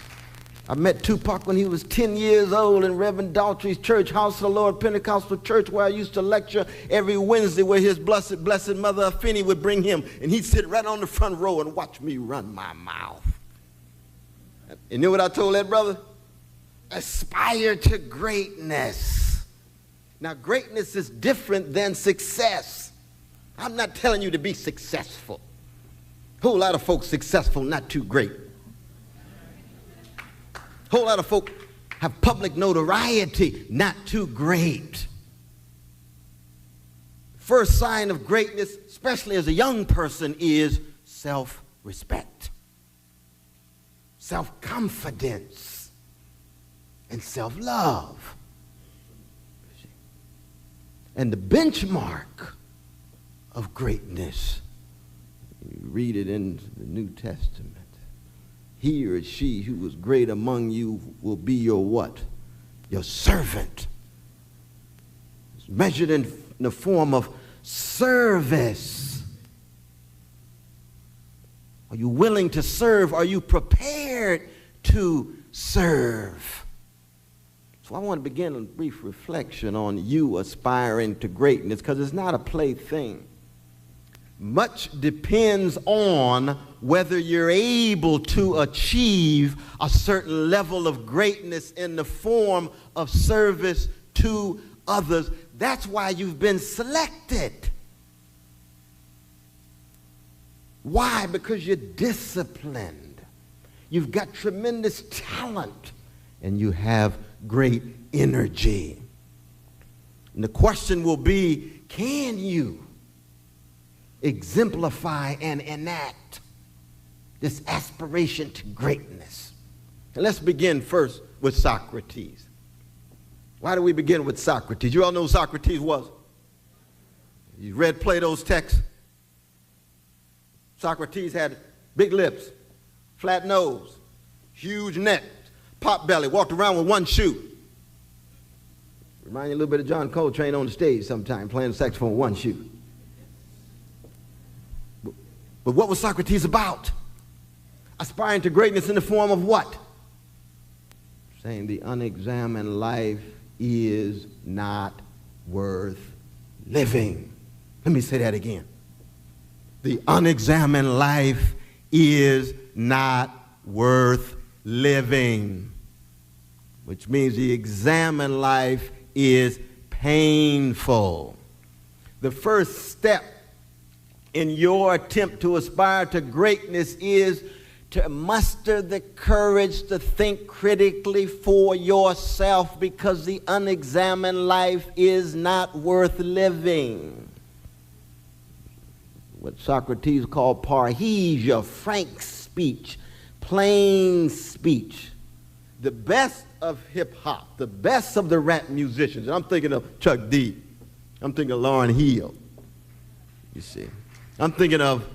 I met Tupac when he was 10 years old in Reverend Daltrey's church, House of the Lord Pentecostal Church, where I used to lecture every Wednesday, where his blessed mother Afeni would bring him, and he'd sit right on the front row and watch me run my mouth. And you know what I told that brother? Aspire to greatness. Now, greatness is different than success. I'm not telling you to be successful. A whole lot of folks successful, not too great. A whole lot of folk have public notoriety, not too great. First sign of greatness, especially as a young person, is self-respect, self-confidence, and self-love. And the benchmark of greatness, you read it in the New Testament. He or she who was great among you will be your what? Your servant. It's measured in the form of service. Are you willing to serve? Are you prepared to serve? So I want to begin a brief reflection on you aspiring to greatness, because it's not a plaything. much depends on whether you're able to achieve a certain level of greatness in the form of service to others. That's why you've been selected. Why? Because you're disciplined. You've got tremendous talent, and you have great energy. And the question will be, can you exemplify and enact this aspiration to greatness? And let's begin first with Socrates. Why do we begin with Socrates? You all know who Socrates was? You read Plato's text? Socrates had big lips, flat nose, huge neck, pot belly, walked around with one shoe. Remind you a little bit of John Coltrane on the stage sometime, playing the saxophone with one shoe. But what was Socrates about? Aspiring to greatness in the form of what? Saying the unexamined life is not worth living. Let me say that again. The unexamined life is not worth living, which means the examined life is painful. The first step in your attempt to aspire to greatness is to muster the courage to think critically for yourself, because the unexamined life is not worth living. What Socrates called parrhesia, frank speech, plain speech. The best of hip-hop, the best of the rap musicians. And I'm thinking of Chuck D. I'm thinking of Lauryn Hill. You see. I'm thinking of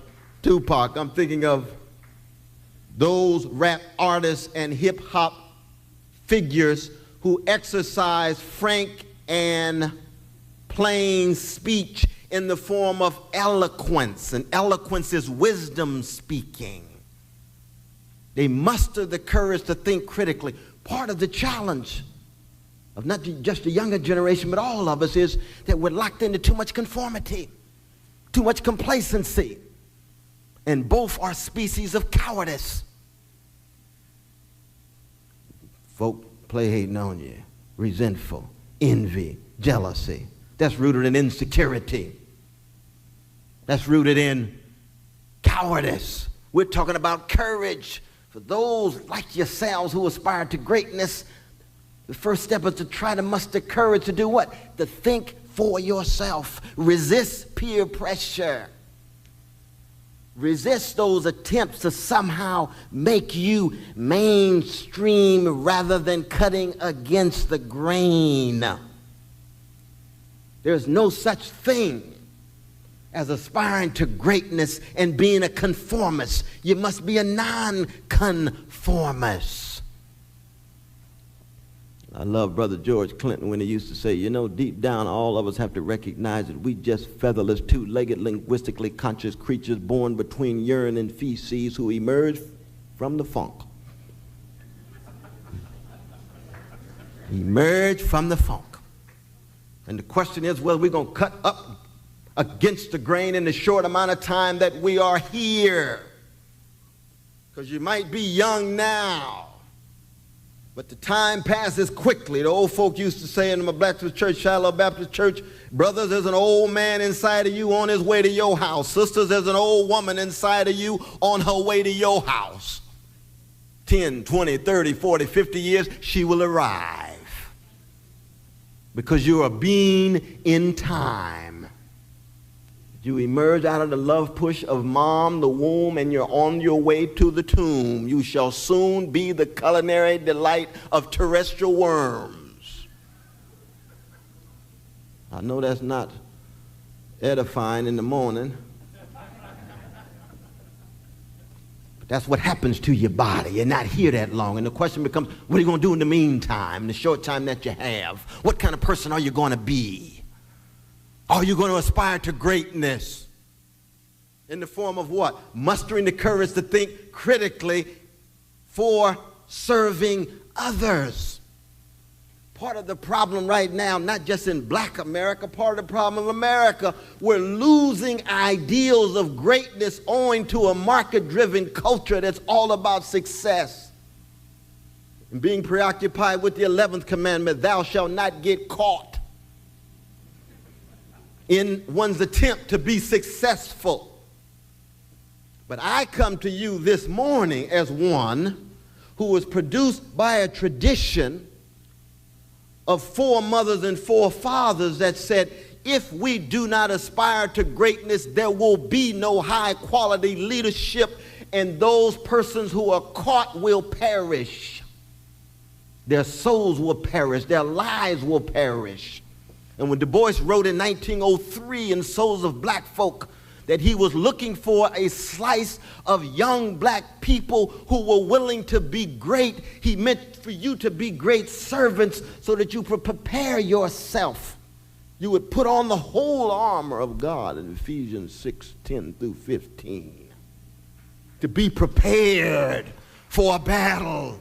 Tupac. I'm thinking of those rap artists and hip-hop figures who exercise frank and plain speech in the form of eloquence, and eloquence is wisdom speaking. They muster the courage to think critically. Part of the challenge of not just the younger generation, but all of us, is that we're locked into too much conformity, too much complacency, and both are species of cowardice. Folk play hating on you, resentful, envy, jealousy. That's rooted in insecurity. That's rooted in cowardice. We're talking about courage. For those like yourselves who aspire to greatness, the first step is to try to muster courage to do what? To think for yourself. Resist peer pressure. Resist those attempts to somehow make you mainstream rather than cutting against the grain. There's no such thing as aspiring to greatness and being a conformist. You must be a non-conformist. I love Brother George Clinton when he used to say, you know, deep down all of us have to recognize that we just featherless, two-legged, linguistically conscious creatures born between urine and feces who emerge from the funk. Emerge from the funk. And the question is whether we're going to cut up against the grain in the short amount of time that we are here. Because you might be young now, but the time passes quickly. The old folk used to say in my Baptist church, Shiloh Baptist Church, brothers, there's an old man inside of you on his way to your house. Sisters, there's an old woman inside of you on her way to your house. 10, 20, 30, 40, 50 years, she will arrive. Because you're a being in time. You emerge out of the love push of mom, the womb, and you're on your way to the tomb. You shall soon be the culinary delight of terrestrial worms. I know that's not edifying in the morning. But that's what happens to your body. You're not here that long. And the question becomes, what are you going to do in the meantime, the short time that you have? What kind of person are you going to be? Are you going to aspire to greatness in the form of what? Mustering the courage to think critically for serving others. Part of the problem right now, not just in black America, part of the problem of America, we're losing ideals of greatness owing to a market-driven culture that's all about success. And being preoccupied with the 11th commandment, thou shalt not get caught in one's attempt to be successful. But I come to you this morning as one who was produced by a tradition of four mothers and four fathers that said, if we do not aspire to greatness, there will be no high quality leadership, and those persons who are caught will perish. Their souls will perish, their lives will perish. And when Du Bois wrote in 1903 in Souls of Black Folk that he was looking for a slice of young black people who were willing to be great, he meant for you to be great servants so that you could prepare yourself. You would put on the whole armor of God in Ephesians 6:10 through 15. To be prepared for a battle,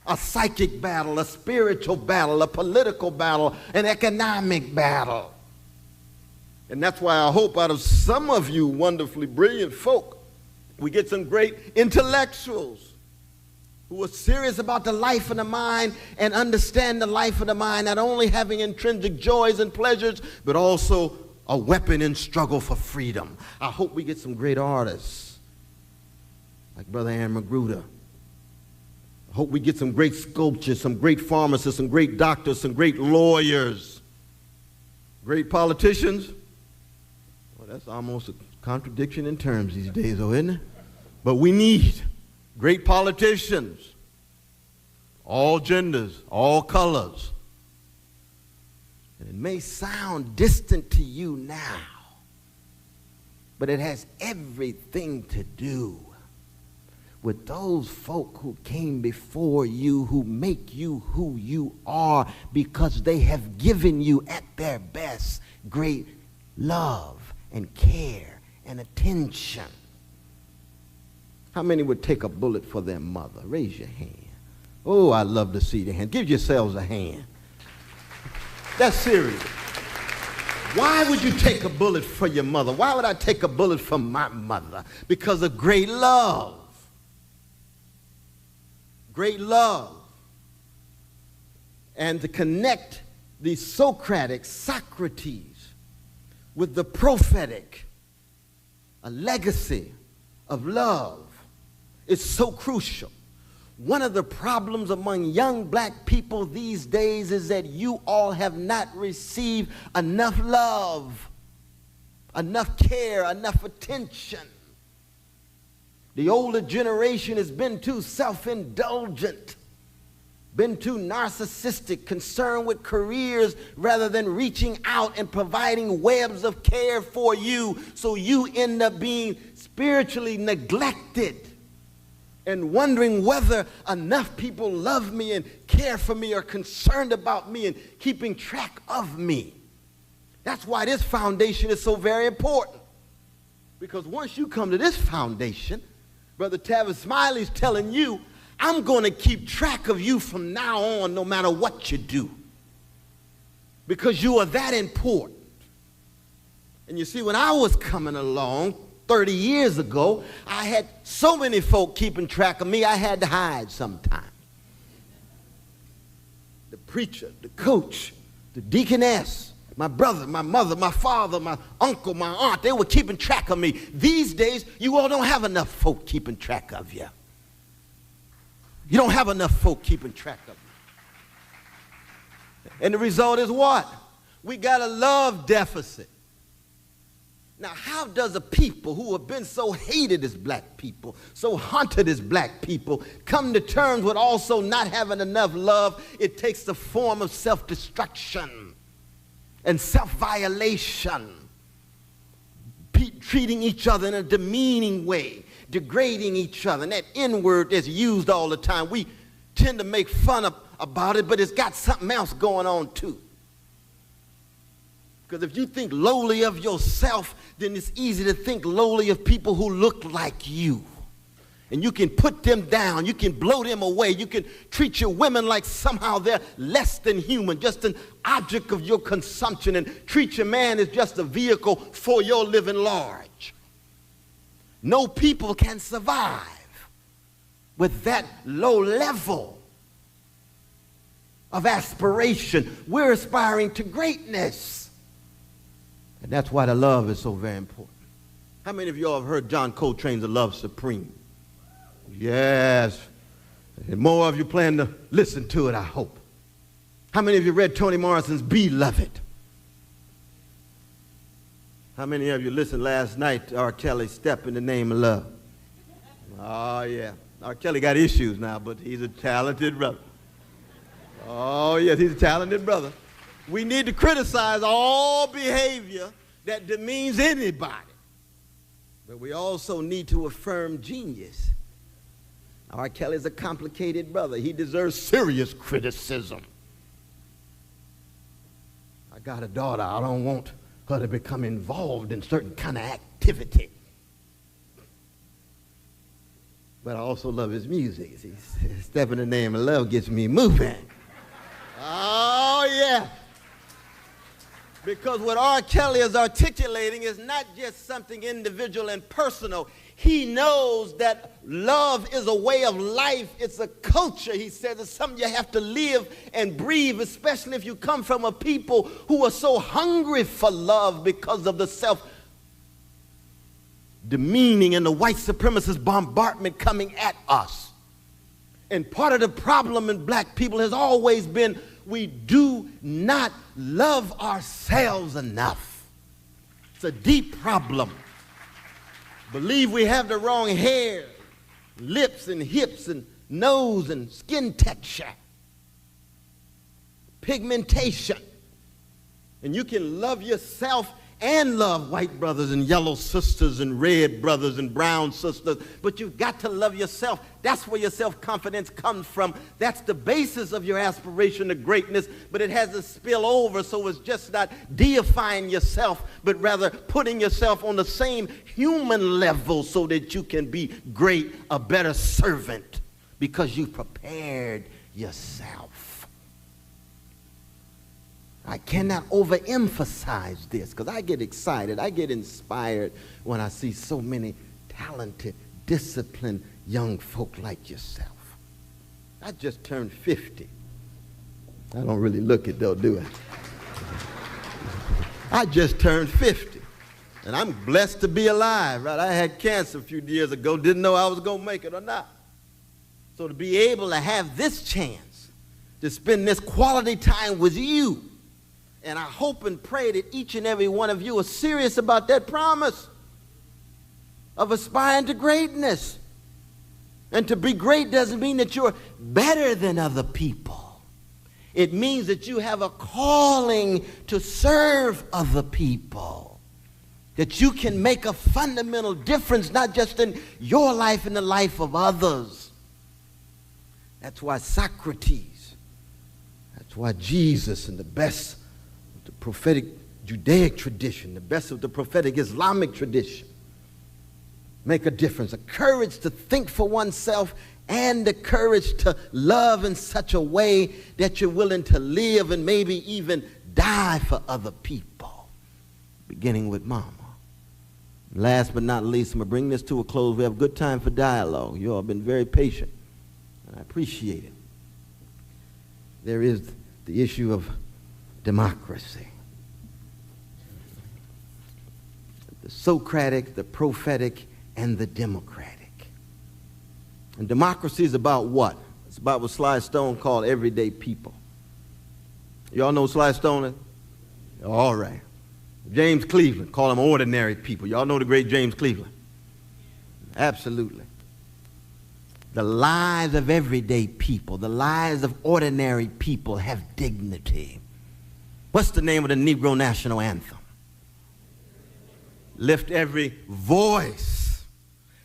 a psychic battle, a spiritual battle, a political battle, an economic battle. And that's why I hope out of some of you wonderfully brilliant folk, we get some great intellectuals who are serious about the life of the mind and understand the life of the mind, not only having intrinsic joys and pleasures, but also a weapon in struggle for freedom. I hope we get some great artists like Brother Aaron McGruder. I hope we get some great sculptors, some great pharmacists, some great doctors, some great lawyers, great politicians. Well, that's almost a contradiction in terms these days, though, isn't it? But we need great politicians, all genders, all colors. And it may sound distant to you now, but it has everything to do with those folk who came before you, who make you who you are because they have given you at their best great love and care and attention. How many would take a bullet for their mother? Raise your hand. Oh, I love to see the hand. Give yourselves a hand. That's serious. Why would you take a bullet for your mother? Why would I take a bullet for my mother? Because of great love. Great love. And to connect the Socratic, Socrates, with the prophetic, a legacy of love, is so crucial. One of the problems among young black people these days is that you all have not received enough love, enough care, enough attention. The older generation has been too self-indulgent, been too narcissistic, concerned with careers rather than reaching out and providing webs of care for you, so you end up being spiritually neglected and wondering whether enough people love me and care for me or concerned about me and keeping track of me. That's why this foundation is so very important. Because once you come to this foundation, Brother Tavis, Smiley's telling you, I'm going to keep track of you from now on no matter what you do. Because you are that important. And you see, when I was coming along 30 years ago, I had so many folk keeping track of me, I had to hide sometimes. The preacher, the coach, the deaconess, my brother, my mother, my father, my uncle, my aunt, they were keeping track of me. These days, you all don't have enough folk keeping track of you. You don't have enough folk keeping track of you. And the result is what? We got a love deficit. Now, how does a people who have been so hated as black people, so haunted as black people, come to terms with also not having enough love? It takes the form of self-destruction and self-violation, treating each other in a demeaning way, degrading each other. And that N-word is used all the time. We tend to make fun about it, but it's got something else going on too. Because if you think lowly of yourself, then it's easy to think lowly of people who look like you. And you can put them down. You can blow them away. You can treat your women like somehow they're less than human, just an object of your consumption, and treat your man as just a vehicle for your living large. No people can survive with that low level of aspiration. We're aspiring to greatness. And that's why the love is so very important. How many of y'all have heard John Coltrane's The Love Supreme? Yes. And more of you plan to listen to it, I hope. How many of you read Toni Morrison's Beloved? How many of you listened last night to R. Kelly's Step in the Name of Love? Oh, yeah. R. Kelly got issues now, but he's a talented brother. Oh, yes, he's a talented brother. We need to criticize all behavior that demeans anybody. But we also need to affirm genius. R. Kelly's a complicated brother. He deserves serious criticism. I got a daughter. I don't want her to become involved in certain kind of activity. But I also love his music. See, Step in the Name of Love gets me moving. Oh, yeah. Because what R. Kelly is articulating is not just something individual and personal. He knows that love is a way of life. It's a culture. He says it's something you have to live and breathe, especially if you come from a people who are so hungry for love because of the self-demeaning and the white supremacist bombardment coming at us. And part of the problem in black people has always been we do not love ourselves enough. It's a deep problem. Believe we have the wrong hair, lips and hips and nose and skin texture, pigmentation. And you can love yourself and love white brothers and yellow sisters and red brothers and brown sisters, but you've got to love yourself. That's where your self-confidence comes from. That's the basis of your aspiration to greatness, but it has to spill over, so it's just not deifying yourself, but rather putting yourself on the same human level so that you can be great, a better servant, because you've prepared yourself. I cannot overemphasize this because I get excited. I get inspired when I see so many talented, disciplined young folk like yourself. I just turned 50. I don't really look it though, do I? I just turned 50. And I'm blessed to be alive, right? I had cancer a few years ago, didn't know I was going to make it or not. So to be able to have this chance to spend this quality time with you, and I hope and pray that each and every one of you are serious about that promise of aspiring to greatness. And to be great doesn't mean that you're better than other people. It means that you have a calling to serve other people. That you can make a fundamental difference, not just in your life, in the life of others. That's why Socrates, that's why Jesus, and the best the prophetic Judaic tradition, the best of the prophetic Islamic tradition, make a difference. A courage to think for oneself and the courage to love in such a way that you're willing to live and maybe even die for other people, beginning with mama. Last but not least, I'm going to bring this to a close. We have a good time for dialogue. You all have been very patient, and I appreciate it. There is the issue of democracy. The Socratic, the prophetic, and the democratic. And democracy is about what? It's about what Sly Stone called everyday people. Y'all know Sly Stone is? All right. James Cleveland, call them ordinary people. Y'all know the great James Cleveland? Absolutely. The lives of everyday people, the lives of ordinary people have dignity. What's the name of the Negro National Anthem? Lift every voice.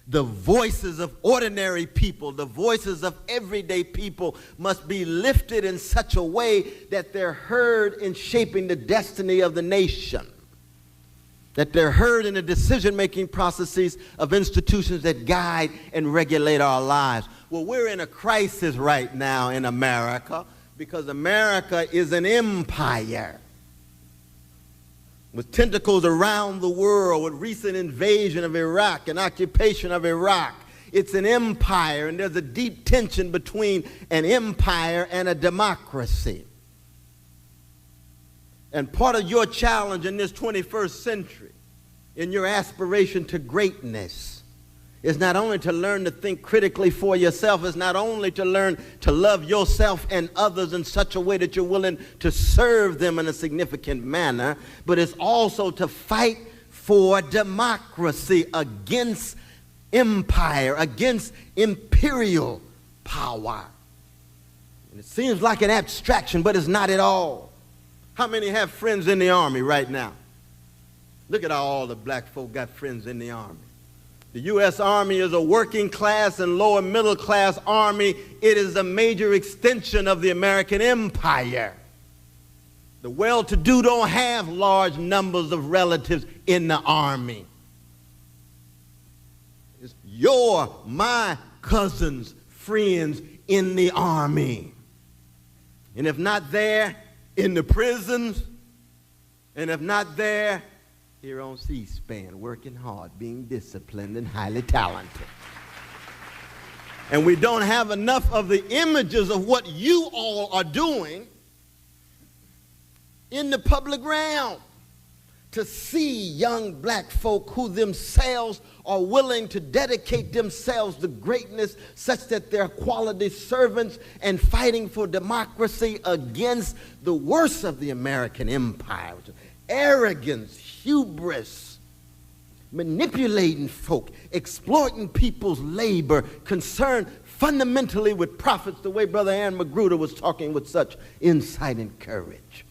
The voices of ordinary people, the voices of everyday people must be lifted in such a way that they're heard in shaping the destiny of the nation. that they're heard in the decision-making processes of institutions that guide and regulate our lives. Well, we're in a crisis right now in America because America is an empire with tentacles around the world, with recent invasion of Iraq and occupation of Iraq. It's an empire, and there's a deep tension between an empire and a democracy. And part of your challenge in this 21st century, in your aspiration to greatness, is not only to learn to think critically for yourself, is not only to learn to love yourself and others in such a way that you're willing to serve them in a significant manner, but it's also to fight for democracy against empire, against imperial power. And it seems like an abstraction, but it's not at all. How many have friends in the Army right now? Look at how all the black folk got friends in the Army. The U.S. Army is a working class and lower middle class army. It is a major extension of the American empire. The well-to-do don't have large numbers of relatives in the army. It's my cousins, friends in the army. And if not there, in the prisons, and if not there, here on C-SPAN, working hard, being disciplined, and highly talented. And we don't have enough of the images of what you all are doing in the public realm to see young black folk who themselves are willing to dedicate themselves to greatness such that they're quality servants and fighting for democracy against the worst of the American empire, which is arrogance, hubris, manipulating folk, exploiting people's labor, concerned fundamentally with profits, the way Brother Aaron McGruder was talking with such insight and courage.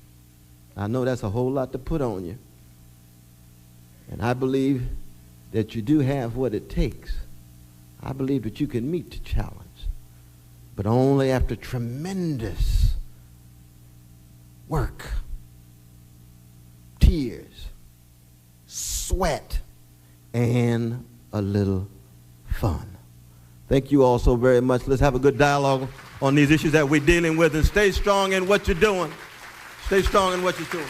I know that's a whole lot to put on you. And I believe that you do have what it takes. I believe that you can meet the challenge, but only after tremendous work, tears, sweat, and a little fun. Thank you all so very much. Let's have a good dialogue on these issues that we're dealing with, and stay strong in what you're doing. Stay strong in what you're doing.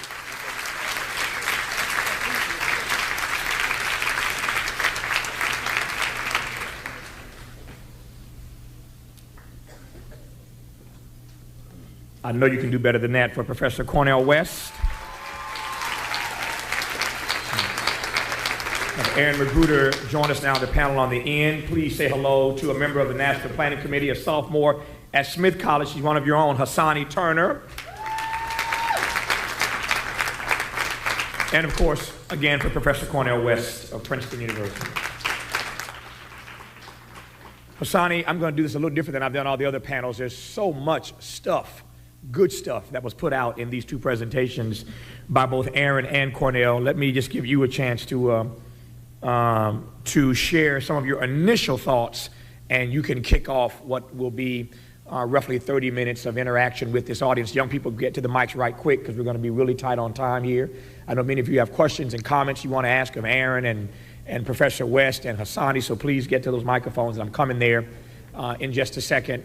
I know you can do better than that for Professor Cornel West. Aaron McGruder join us now on the panel on the end. Please say hello to a member of the National Planning Committee, a sophomore at Smith College. She's one of your own, Hassani Turner. And of course, again, for Professor Cornel West of Princeton University. Hassani, I'm going to do this a little different than I've done all the other panels. There's so much stuff, good stuff, that was put out in these two presentations by both Aaron and Cornel. Let me just give you a chance to share some of your initial thoughts, and you can kick off what will be roughly 30 minutes of interaction with this audience. Young people, get to the mics right quick because we're going to be really tight on time here. I know many of you have questions and comments you want to ask of Aaron and Professor West and Hassani, so please get to those microphones. I'm coming there in just a second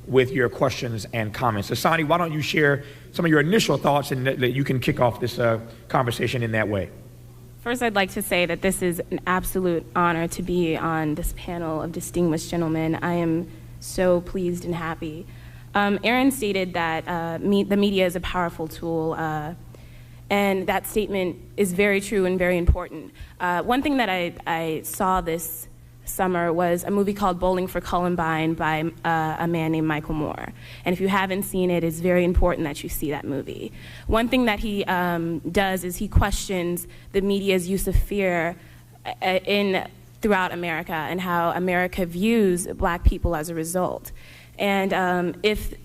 with your questions and comments. Hassani, why don't you share some of your initial thoughts, and that you can kick off this conversation in that way. First, I'd like to say that this is an absolute honor to be on this panel of distinguished gentlemen. I am so pleased and happy. Aaron stated that the media is a powerful tool, and that statement is very true and very important. One thing that I saw this summer was a movie called Bowling for Columbine by a man named Michael Moore. And if you haven't seen it, it's very important that you see that movie. One thing that he does is he questions the media's use of fear throughout America and how America views black people as a result. And if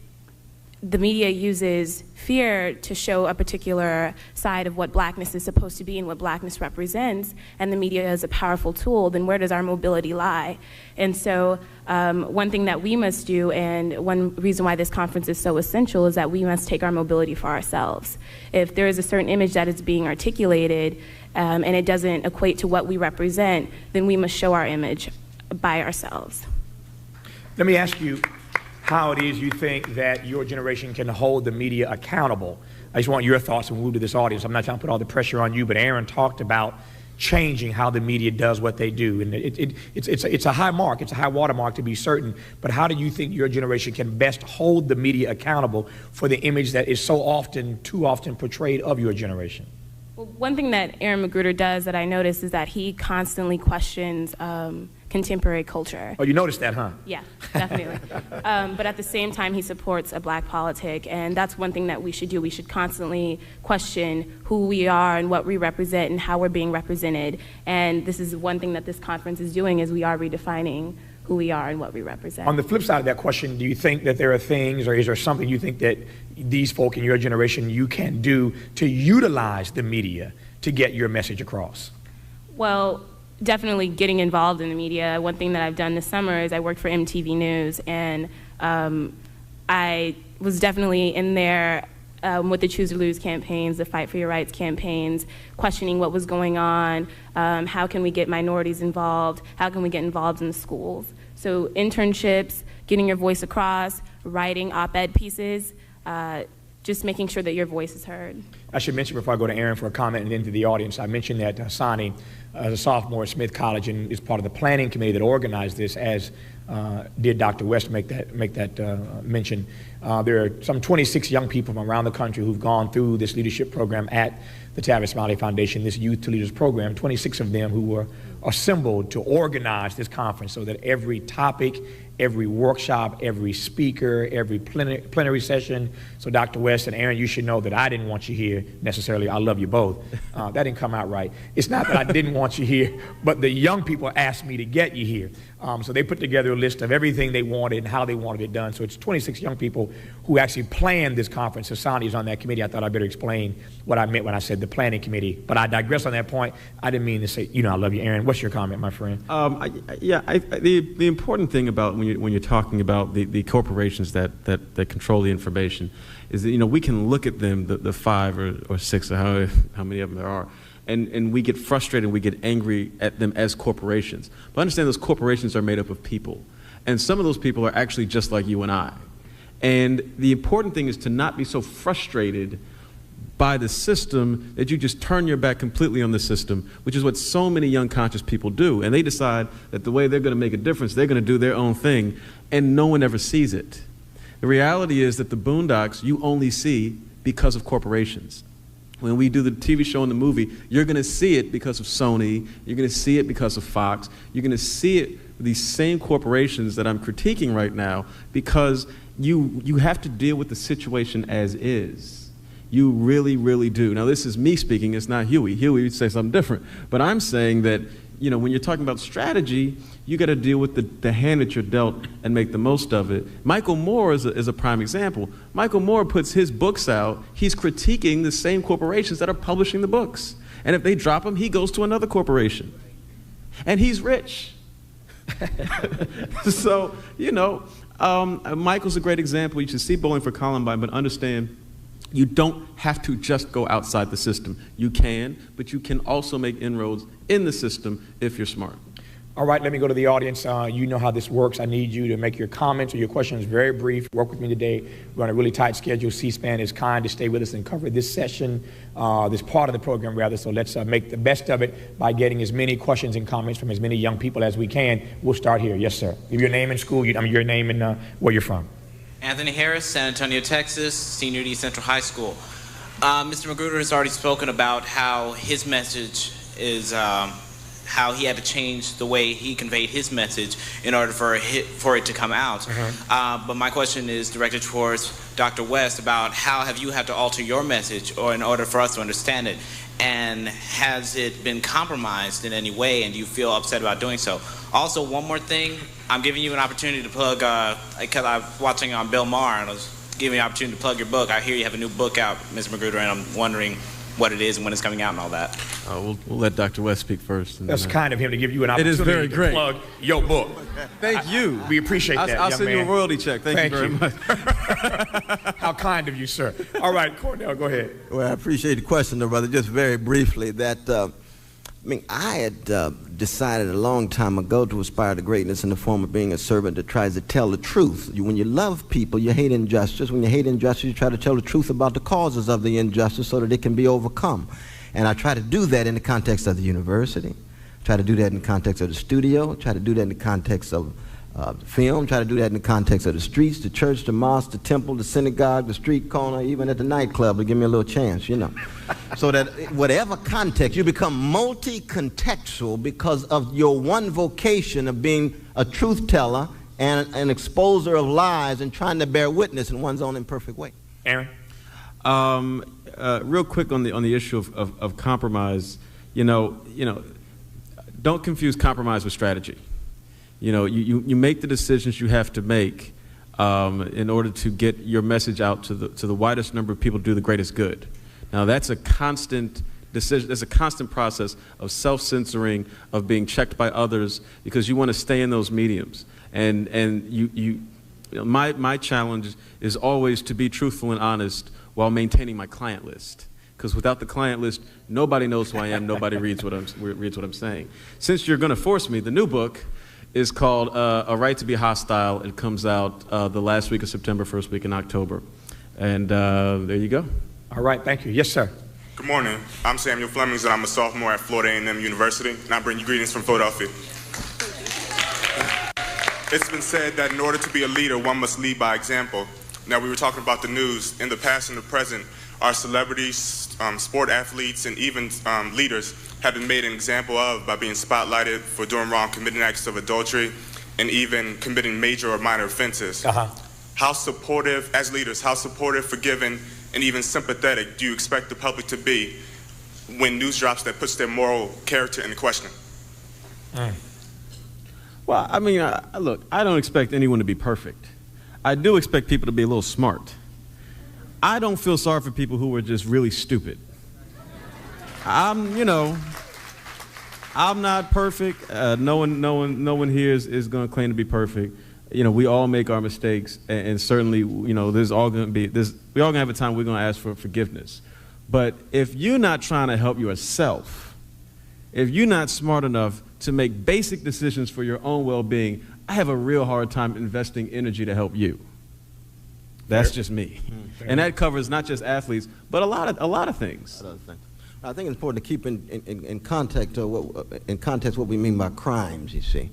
the media uses fear to show a particular side of what blackness is supposed to be and what blackness represents, and the media is a powerful tool, then where does our mobility lie? And so one thing that we must do, and one reason why this conference is so essential, is that we must take our mobility for ourselves. If there is a certain image that is being articulated and it doesn't equate to what we represent, then we must show our image by ourselves. Let me ask you how it is you think that your generation can hold the media accountable. I just want your thoughts and move to this audience. I'm not trying to put all the pressure on you, but Aaron talked about changing how the media does what they do. And it's a high mark, it's a high watermark to be certain, but how do you think your generation can best hold the media accountable for the image that is so often, too often portrayed of your generation? Well, one thing that Aaron McGruder does that I notice is that he constantly questions contemporary culture. Oh, you noticed that, huh? Yeah, definitely. But at the same time, he supports a black politic, and that's one thing that we should do. We should constantly question who we are and what we represent and how we're being represented. And this is one thing that this conference is doing, is we are redefining who we are and what we represent. On the flip side of that question, do you think that there are things, or is there something you think that these folk in your generation you can do to utilize the media to get your message across? Well, definitely getting involved in the media. One thing that I've done this summer is I worked for MTV News, and I was definitely in there with the Choose or Lose campaigns, the Fight for Your Rights campaigns, questioning what was going on, how can we get minorities involved, how can we get involved in the schools. So internships, getting your voice across, writing op-ed pieces, just making sure that your voice is heard. I should mention before I go to Aaron for a comment and then to the audience, I mentioned that Hassani is a sophomore at Smith College and is part of the planning committee that organized this, as did Dr. West make that mention. There are some 26 young people from around the country who've gone through this leadership program at the Tavis Smiley Foundation, this Youth to Leaders program, 26 of them who were assembled to organize this conference so that every topic, every workshop, every speaker, every plenary session. So Dr. West and Aaron, you should know that I didn't want you here necessarily. I love you both. That didn't come out right. It's not that I didn't want you here, but the young people asked me to get you here. So they put together a list of everything they wanted and how they wanted it done. So it's 26 young people who actually planned this conference. Hassani is on that committee. I thought I better explain what I meant when I said the planning committee. But I digress on that point. I didn't mean to say, you know, I love you, Aaron. What's your comment, my friend? The important thing about when you're talking about the corporations that control the information is that, you know, we can look at them, the 5 or 6 or how many of them there are, and we get frustrated and we get angry at them as corporations. But understand those corporations are made up of people. And some of those people are actually just like you and I. And the important thing is to not be so frustrated by the system that you just turn your back completely on the system, which is what so many young conscious people do. And they decide that the way they're going to make a difference, they're going to do their own thing, and no one ever sees it. The reality is that the Boondocks you only see because of corporations. When we do the TV show and the movie, you're going to see it because of Sony, you're going to see it because of Fox, you're going to see it with these same corporations that I'm critiquing right now, because you have to deal with the situation as is. You really, really do. Now, this is me speaking, it's not Huey. Huey would say something different. But I'm saying that, you know, when you're talking about strategy, you got to deal with the hand that you're dealt and make the most of it. Michael Moore is a prime example. Michael Moore puts his books out. He's critiquing the same corporations that are publishing the books. And if they drop him, he goes to another corporation. And he's rich. So, you know, Michael's a great example. You should see Bowling for Columbine, but understand, you don't have to just go outside the system. You can, but you can also make inroads in the system if you're smart. All right, let me go to the audience. You know how this works. I need you to make your comments or your questions very brief. Work with me today. We're on a really tight schedule. C-SPAN is kind to stay with us and cover this session, this part of the program rather. So let's make the best of it by getting as many questions and comments from as many young people as we can. We'll start here. Yes, sir. Give your name and school, your name and where you're from. Anthony Harris, San Antonio, Texas, senior at East Central High School. Mr. McGruder has already spoken about how his message is, how he had to change the way he conveyed his message in order for it to come out. But my question is directed towards Dr. West about how have you had to alter your message or in order for us to understand it? And has it been compromised in any way, and do you feel upset about doing so? Also, one more thing, I'm giving you an opportunity to plug, because I'm watching on Bill Maher, and I was giving me the opportunity to plug your book. I hear you have a new book out, Mr. McGruder, and I'm wondering what it is and when it's coming out and all that. We'll let Dr. West speak first. That's kind of him to give you an opportunity very to great. plug your book. Thank you. We appreciate that, I'll young send you a man. royalty check. Thank you very much. How kind of you, sir. All right, Cornel, go ahead. Well, I appreciate the question, though, brother. Just very briefly, that I had decided a long time ago to aspire to greatness in the form of being a servant that tries to tell the truth. When you love people, you hate injustice. When you hate injustice, you try to tell the truth about the causes of the injustice so that it can be overcome. And I try to do that in the context of the university, try to do that in the context of the studio, try to do that in the context of film, try to do that in the context of the streets, the church, the mosque, the temple, the synagogue, the street corner, even at the nightclub, to give me a little chance, you know. So that whatever context, you become multi-contextual because of your one vocation of being a truth teller and an exposer of lies and trying to bear witness in one's own imperfect way. Aaron? Real quick on the issue of compromise, don't confuse compromise with strategy. You make the decisions you have to make in order to get your message out to the widest number of people to do the greatest good. Now that's a constant decision. There's a constant process of self-censoring, of being checked by others because you want to stay in those mediums. And my challenge is always to be truthful and honest while maintaining my client list. Because without the client list, nobody knows who I am. Nobody reads what I'm saying. Since you're going to force me, the new book is called A Right to Be Hostile. It comes out the last week of September, first week in October. And there you go. All right, thank you. Yes, sir. Good morning. I'm Samuel Flemings, and I'm a sophomore at Florida A&M University, and I bring you greetings from Philadelphia. It's been said that in order to be a leader, one must lead by example. Now, we were talking about the news. In the past and the present, our celebrities, sport athletes, and even leaders have been made an example of by being spotlighted for doing wrong, committing acts of adultery, and even committing major or minor offenses. How supportive, as leaders, how supportive, forgiving, and even sympathetic do you expect the public to be when news drops that puts their moral character into question? Well, I mean, look, I don't expect anyone to be perfect. I do expect people to be a little smart. I don't feel sorry for people who are just really stupid. I'm not perfect. No one here is going to claim to be perfect. We all make our mistakes, and certainly, we all going to have a time we're going to ask for forgiveness. But if you're not trying to help yourself, if you're not smart enough to make basic decisions for your own well-being, I have a real hard time investing energy to help you. That's just me. And that covers not just athletes, but a lot of things. I think it's important to keep in context what we mean by crimes, you see.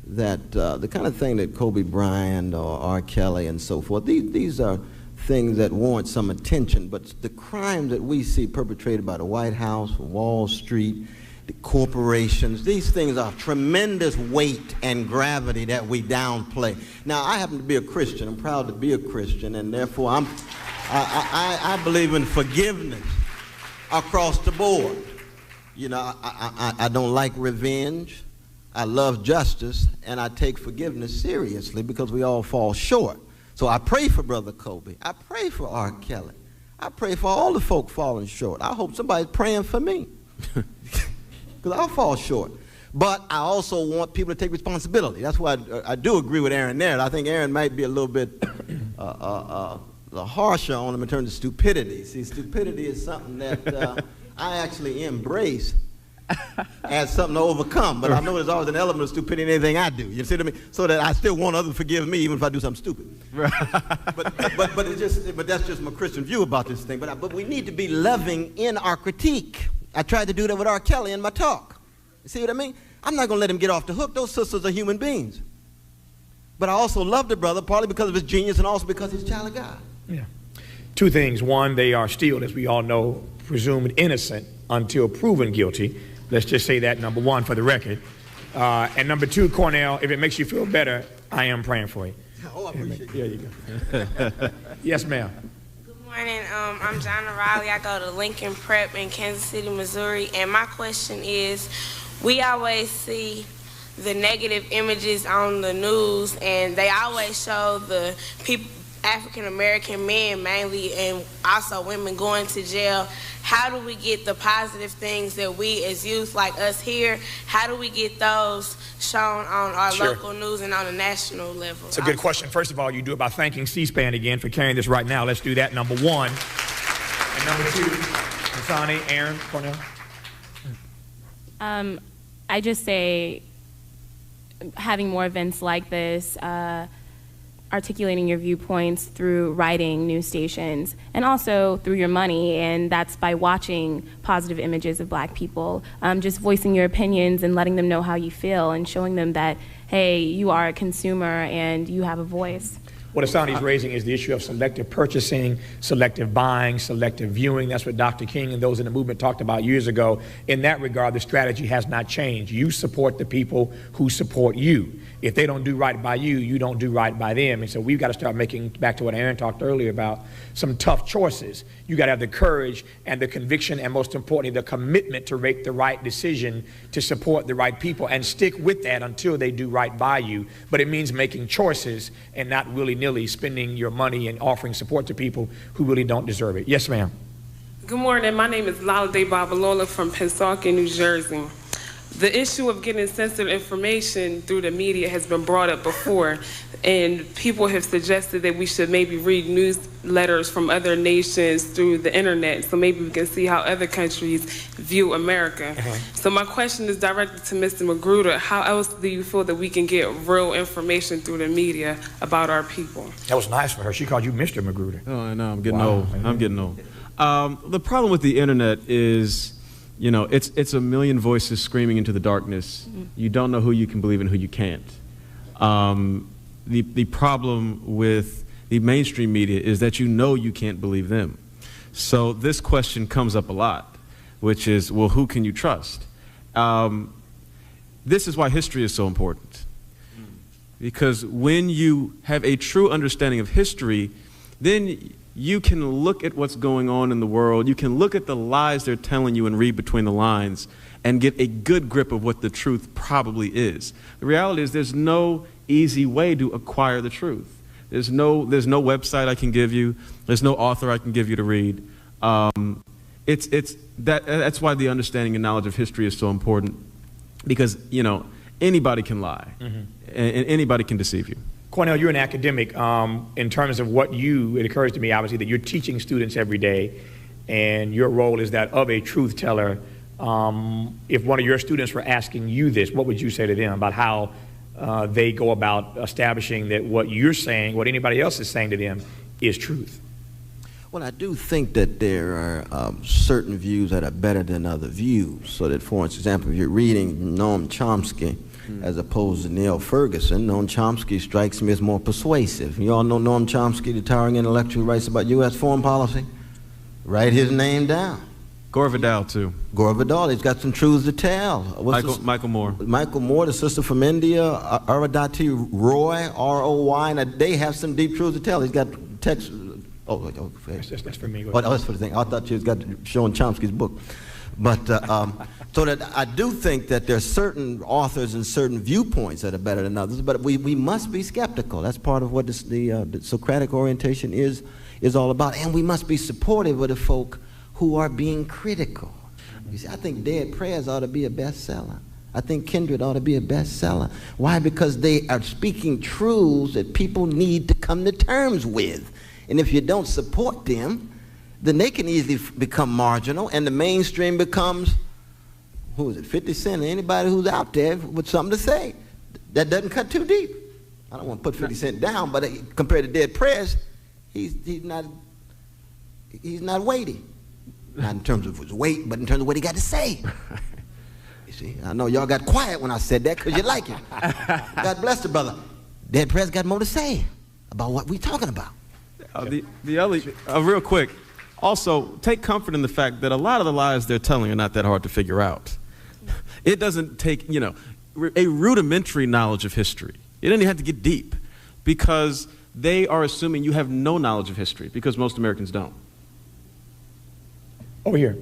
That the kind of thing that Kobe Bryant or R. Kelly and so forth, these are things that warrant some attention, but the crimes that we see perpetrated by the White House, Wall Street, the corporations, these things are tremendous weight and gravity that we downplay. Now, I happen to be a Christian. I'm proud to be a Christian, and therefore I believe in forgiveness across the board. I don't like revenge. I love justice, and I take forgiveness seriously because we all fall short. So I pray for Brother Kobe. I pray for R. Kelly. I pray for all the folk falling short. I hope somebody's praying for me because I'll fall short. But I also want people to take responsibility. That's why I do agree with Aaron there. I think Aaron might be a little bit harsher on him in terms of stupidity. See, stupidity is something that I actually embrace as something to overcome, but I know there's always an element of stupidity in anything I do. You see what I mean? So that I still want others to forgive me even if I do something stupid. But that's just my Christian view about this thing. But we need to be loving in our critique. I tried to do that with R. Kelly in my talk. You see what I mean? I'm not going to let him get off the hook. Those sisters are human beings. But I also love the brother partly because of his genius and also because he's a child of God. Yeah. Two things. One, they are still, as we all know, presumed innocent until proven guilty. Let's just say that, number one, for the record. And number two, Cornel, if it makes you feel better, I am praying for you. Oh, I appreciate There you go. Yes, ma'am. Good morning. I'm Jonna Riley. I go to Lincoln Prep in Kansas City, Missouri. And my question is, we always see the negative images on the news, and they always show the people, African-American men mainly, and also women going to jail. How do we get the positive things that we as youth, like us here, how do we get those shown on our local news and on a national level? It's a good question. First of all, you do it by thanking C-SPAN again for carrying this right now. Let's do that, number one. And number two, Hassani, Aaron, Cornel. I just say having more events like this, articulating your viewpoints through writing news stations, and also through your money, and that's by watching positive images of Black people, just voicing your opinions and letting them know how you feel and showing them that, hey, you are a consumer and you have a voice. What Hassani's raising is the issue of selective purchasing, selective buying, selective viewing. That's what Dr. King and those in the movement talked about years ago. In that regard, the strategy has not changed. You support the people who support you. If they don't do right by you, you don't do right by them. And so we've got to start making, back to what Aaron talked earlier about, some tough choices. You got to have the courage and the conviction and, most importantly, the commitment to make the right decision to support the right people and stick with that until they do right by you. But it means making choices and not willy-nilly spending your money and offering support to people who really don't deserve it. Yes, ma'am. Good morning. My name is Lalade Babalola from Pensacola, New Jersey. The issue of getting sensitive information through the media has been brought up before, and people have suggested that we should maybe read newsletters from other nations through the internet, so maybe we can see how other countries view America. So my question is directed to Mr. McGruder. How else do you feel that we can get real information through the media about our people? That was nice for her. She called you Mr. McGruder. Oh, I know. I'm getting old. I'm getting old. The problem with the internet is, you know, it's a million voices screaming into the darkness. You don't know who you can believe and who you can't. The problem with the mainstream media is that you know you can't believe them. So this question comes up a lot, which is, well, who can you trust? This is why history is so important. Because when you have a true understanding of history, then you can look at what's going on in the world, you can look at the lies they're telling you and read between the lines and get a good grip of what the truth probably is. The reality is there's no easy way to acquire the truth. There's no website I can give you, there's no author I can give you to read. That's why the understanding and knowledge of history is so important, because, you know, anybody can lie, and anybody can deceive you. Cornel, you're an academic. In terms of what it occurs to me, obviously, that you're teaching students every day, and your role is that of a truth teller. If one of your students were asking you this, what would you say to them about how they go about establishing that what you're saying, what anybody else is saying to them, is truth? Well, I do think that there are certain views that are better than other views. So that, for example, if you're reading Noam Chomsky, as opposed to Neil Ferguson, Noam Chomsky strikes me as more persuasive. You all know Noam Chomsky, the towering intellectual who writes about U.S. foreign policy? Write his name down. Gore Vidal, too. Gore Vidal, he's got some truths to tell. Michael Moore. Michael Moore, the sister from India, Arundhati Roy, R-O-Y, and they have some deep truths to tell. He's got text. That's for me. Oh, that's for the thing. I thought you was showing Chomsky's book. But so that I do think that there are certain authors and certain viewpoints that are better than others, but we must be skeptical. That's part of what the Socratic orientation is all about. And we must be supportive of the folk who are being critical. You see, I think Dead Prayers ought to be a bestseller. I think Kindred ought to be a bestseller. Why? Because they are speaking truths that people need to come to terms with. And if you don't support them, then they can easily become marginal, and the mainstream becomes, who is it, 50 Cent, anybody who's out there with something to say. That doesn't cut too deep. I don't want to put 50 Cent down, but compared to Dead Prayers, he's not weighty. Not in terms of his weight, but in terms of what he got to say. You see, I know y'all got quiet when I said that because you like him. God bless the brother. Dead Prayers got more to say about what we're talking about. Real quick, also, take comfort in the fact that a lot of the lies they're telling are not that hard to figure out. It doesn't take, you know, a rudimentary knowledge of history. It doesn't have to get deep, because they are assuming you have no knowledge of history, because most Americans don't. Over here.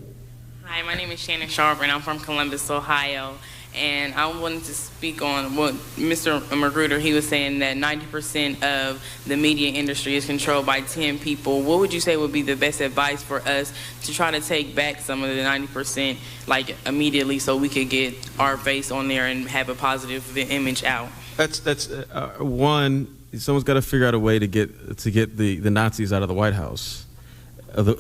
Hi, my name is Shannon Sharburn. I'm from Columbus, Ohio. And I wanted to speak on what Mr. McGruder, he was saying that 90% of the media industry is controlled by 10 people. What would you say would be the best advice for us to try to take back some of the 90%, like immediately, so we could get our face on there and have a positive image out? That's one. Someone's got to figure out a way to get the Nazis out of the White House. You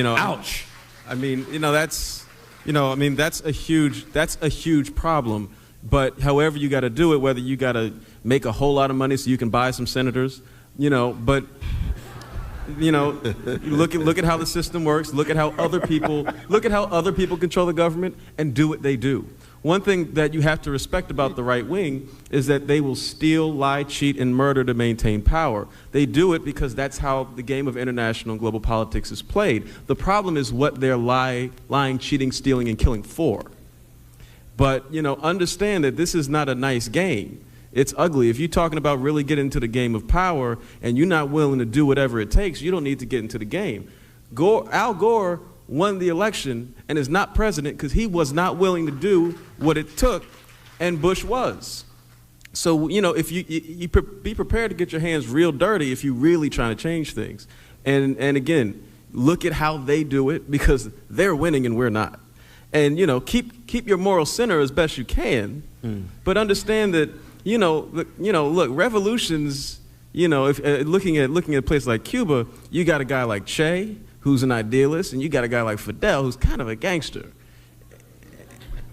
know. Ouch. I mean, you know, that's a huge problem. But however you got to do it, whether you got to make a whole lot of money so you can buy some senators, you know, but you know, look at how the system works. Look at how other people control the government and do what they do. One thing that you have to respect about the right wing is that they will steal, lie, cheat, and murder to maintain power. They do it because that's how the game of international and global politics is played. The problem is what they're lying, cheating, stealing, and killing for. But, you know, understand that this is not a nice game. It's ugly. If you're talking about really getting into the game of power and you're not willing to do whatever it takes, you don't need to get into the game. Al Gore won the election and is not president because he was not willing to do what it took, and Bush was. So, you know, if you be prepared to get your hands real dirty if you're really trying to change things. And again, look at how they do it, because they're winning and we're not. And, you know, keep your moral center as best you can, but understand that, look, revolutions, you know, if looking at a place like Cuba, you got a guy like Che, who's an idealist, and you got a guy like Fidel, who's kind of a gangster.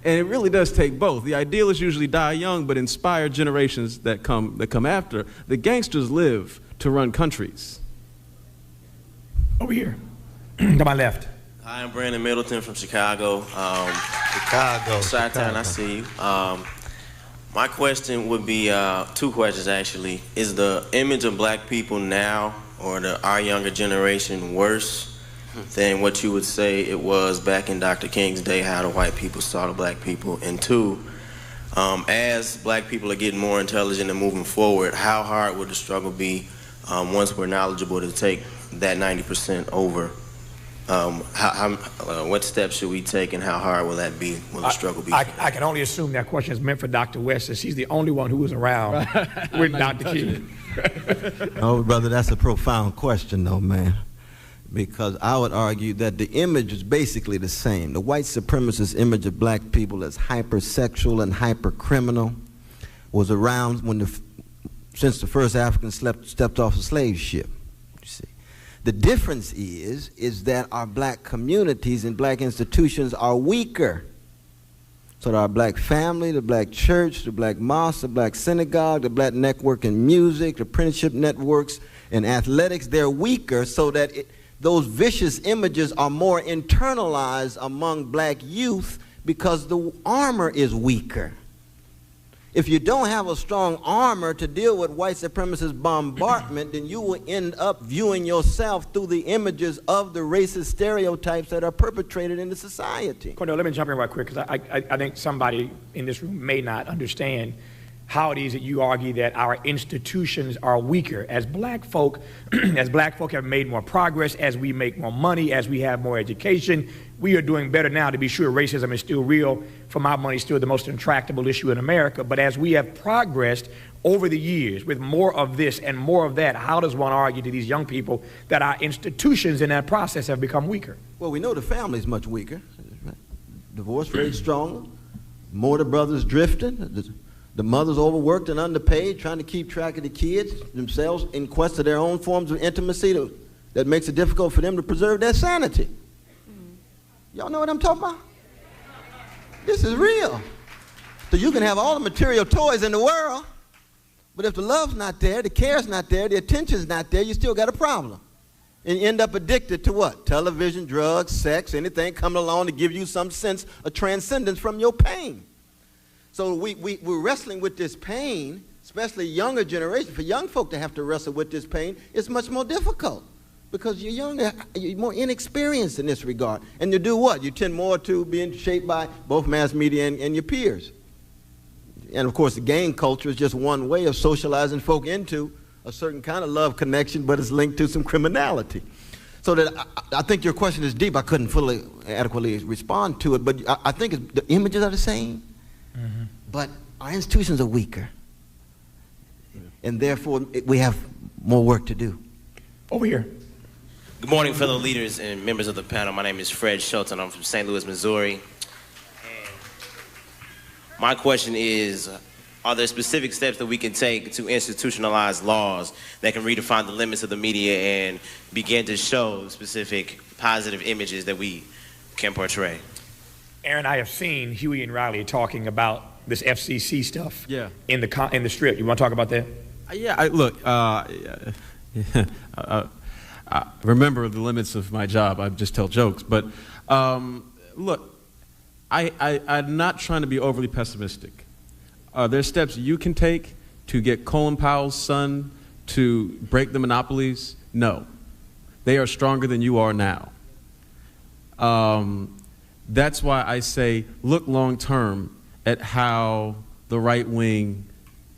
And it really does take both. The idealists usually die young, but inspire generations that come after. The gangsters live to run countries. Over here, to my left. Hi, I'm Brandon Middleton from Chicago. Chicago. Chi-Town, I see you. My question would be two questions, actually. Is the image of black people now, or our younger generation, worse than what you would say it was back in Dr. King's day, how the white people saw the black people? And two, as black people are getting more intelligent and moving forward, how hard would the struggle be once we're knowledgeable to take that 90% over? What steps should we take, and how hard will that be? Will the struggle be? I can only assume that question is meant for Dr. West, since he's the only one who was around with Dr. King. Oh, brother, that's a profound question, though, man. Because I would argue that the image is basically the same. The white supremacist image of black people as hypersexual and hypercriminal was around since the first African stepped off a slave ship. You see, the difference is that our black communities and black institutions are weaker. So our black family, the black church, the black mosque, the black synagogue, the black network in music, the apprenticeship networks and athletics, they're weaker, so that those vicious images are more internalized among black youth because the armor is weaker. If you don't have a strong armor to deal with white supremacist bombardment, then you will end up viewing yourself through the images of the racist stereotypes that are perpetrated in the society. Cornel, let me jump in right quick, because I think somebody in this room may not understand how it is that you argue that our institutions are weaker. As black folk have made more progress, as we make more money, as we have more education, we are doing better now. To be sure, racism is still real. For my money, still the most intractable issue in America. But as we have progressed over the years with more of this and more of that, how does one argue to these young people that our institutions in that process have become weaker? Well, we know the family is much weaker. Divorce rate stronger. More the brothers drifting. The mothers overworked and underpaid, trying to keep track of the kids themselves in quest of their own forms of intimacy that makes it difficult for them to preserve their sanity. Y'all know what I'm talking about? This is real. So you can have all the material toys in the world, but if the love's not there, the care's not there, the attention's not there, you still got a problem. And you end up addicted to what? Television, drugs, sex, anything coming along to give you some sense of transcendence from your pain. So we're wrestling with this pain, especially younger generation. For young folk to have to wrestle with this pain, it's much more difficult because you're younger, you're more inexperienced in this regard. And you do what? You tend more to being shaped by both mass media and your peers. And of course, the gang culture is just one way of socializing folk into a certain kind of love connection, but it's linked to some criminality. So that I think your question is deep. I couldn't fully, adequately respond to it, but I think the images are the same, but our institutions are weaker, and therefore we have more work to do. Over here. Good morning, fellow leaders and members of the panel. My name is Fred Schultz, and I'm from St. Louis, Missouri. And my question is, are there specific steps that we can take to institutionalize laws that can redefine the limits of the media and begin to show specific positive images that we can portray? Aaron, I have seen Huey and Riley talking about this FCC stuff in the strip. You want to talk about that? Remember the limits of my job. I just tell jokes. But look, I'm not trying to be overly pessimistic. Are there steps you can take to get Colin Powell's son to break the monopolies? No. They are stronger than you are now. That's why I say look long term at how the right wing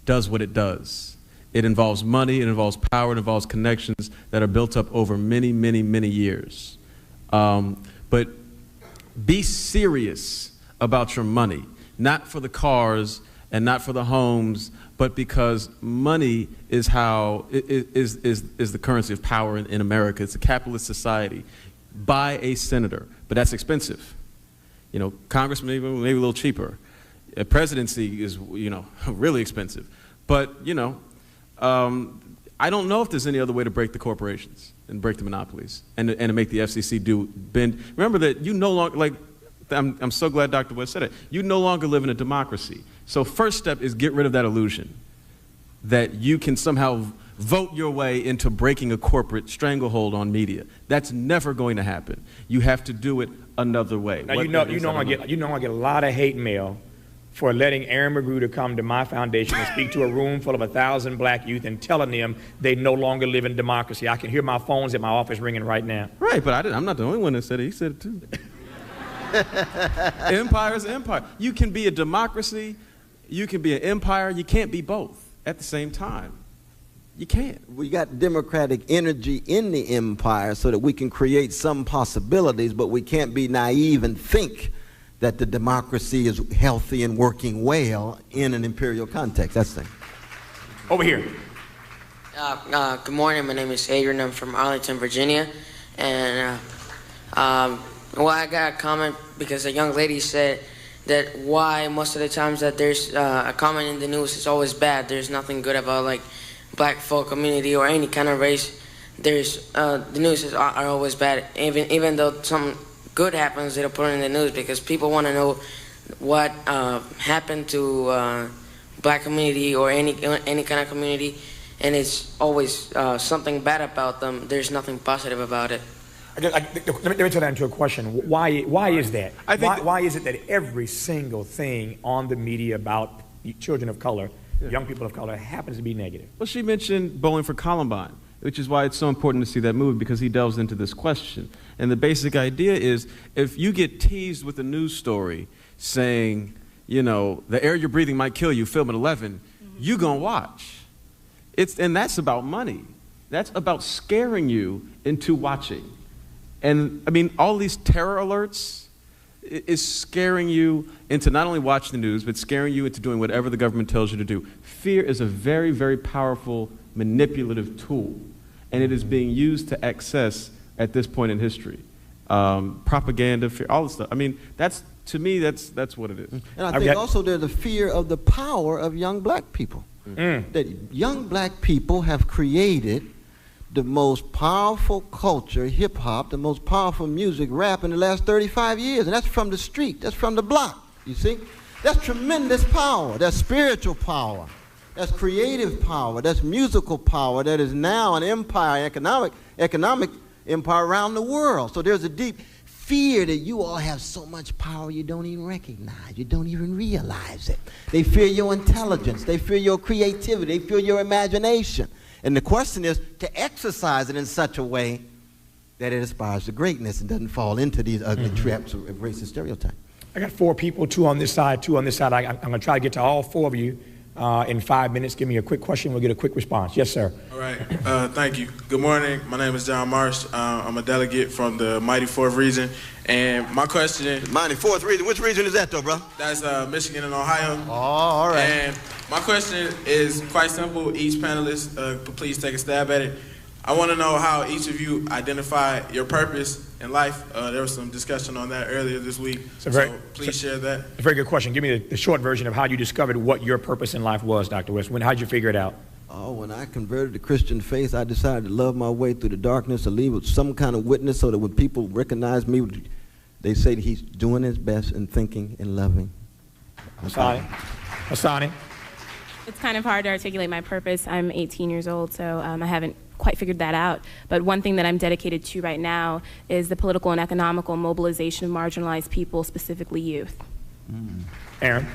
does what it does. It involves money, it involves power, it involves connections that are built up over many, many, many years. But be serious about your money, not for the cars and not for the homes, but because money is how is the currency of power in America. It's a capitalist society. Buy a senator, but that's expensive. You know, congressman maybe a little cheaper. A presidency is, you know, really expensive. But, you know, I don't know if there's any other way to break the corporations and break the monopolies and to make the FCC bend. Remember that you no longer, like, I'm so glad Dr. West said it, you no longer live in a democracy. So first step is get rid of that illusion that you can somehow vote your way into breaking a corporate stranglehold on media. That's never going to happen. You have to do it another way. Now, you know I get a lot of hate mail for letting Aaron McGruder come to my foundation and speak to a room full of 1,000 black youth and telling them they no longer live in democracy. I can hear my phones at my office ringing right now. Right, but I'm not the only one that said it. He said it too. Empire is empire. You can be a democracy, you can be an empire, you can't be both at the same time. You can't. We got democratic energy in the empire so that we can create some possibilities, but we can't be naive and think that the democracy is healthy and working well in an imperial context. That's the thing. Over here. Good morning. My name is Adrian. I'm from Arlington, Virginia. And, well, I got a comment because a young lady said that why most of the times that there's a comment in the news is always bad. There's nothing good about, like, black folk community or any kind of race. There's the news are always bad. Even though some good happens, they don't put it in the news because people want to know what happened to black community or any kind of community, and it's always something bad about them. There's nothing positive about it. Let me turn that into a question. Why is that? Why is it that every single thing on the media about children of color, young people of color, happens to be negative? Well, she mentioned Bowling for Columbine, which is why it's so important to see that movie, because he delves into this question. And the basic idea is, if you get teased with a news story saying, you know, the air you're breathing might kill you, film at 11, you're going to watch. And that's about money. That's about scaring you into watching. And, I mean, all these terror alerts is scaring you into not only watching the news, but scaring you into doing whatever the government tells you to do. Fear is a very, very powerful manipulative tool, and it is being used to excess at this point in history. Propaganda, fear, all this stuff. I mean, to me, that's what it is. And I think also there's a fear of the power of young black people. That young black people have created the most powerful culture, hip-hop, the most powerful music, rap in the last 35 years. And that's from the street. That's from the block, you see? That's tremendous power. That's spiritual power. That's creative power. That's musical power. That is now an empire, economic empire around the world. So there's a deep fear that you all have so much power you don't even recognize. You don't even realize it. They fear your intelligence. They fear your creativity. They fear your imagination. And the question is to exercise it in such a way that it aspires to greatness and doesn't fall into these ugly traps of racist stereotypes. I got 4 people, 2 on this side, 2 on this side. I'm going to try to get to all 4 of you in 5 minutes. Give me a quick question. We'll get a quick response. Yes, sir. All right. Thank you. Good morning. My name is John Marsh. I'm a delegate from the Mighty Fourth Region. And my question... Mighty Fourth Region? Which region is that, though, bro? That's Michigan and Ohio. Oh, all right. And my question is quite simple. Each panelist, please take a stab at it. I want to know how each of you identify your purpose in life. There was some discussion on that earlier this week, so please share that. A very good question. Give me the short version of how you discovered what your purpose in life was, Dr. West. How'd you figure it out? Oh, when I converted to Christian faith, I decided to love my way through the darkness, to leave with some kind of witness so that when people recognize me, they say that he's doing his best and thinking and loving. Asani? It's kind of hard to articulate my purpose. I'm 18 years old, so I haven't quite figured that out. But one thing that I'm dedicated to right now is the political and economical mobilization of marginalized people, specifically youth. Aaron?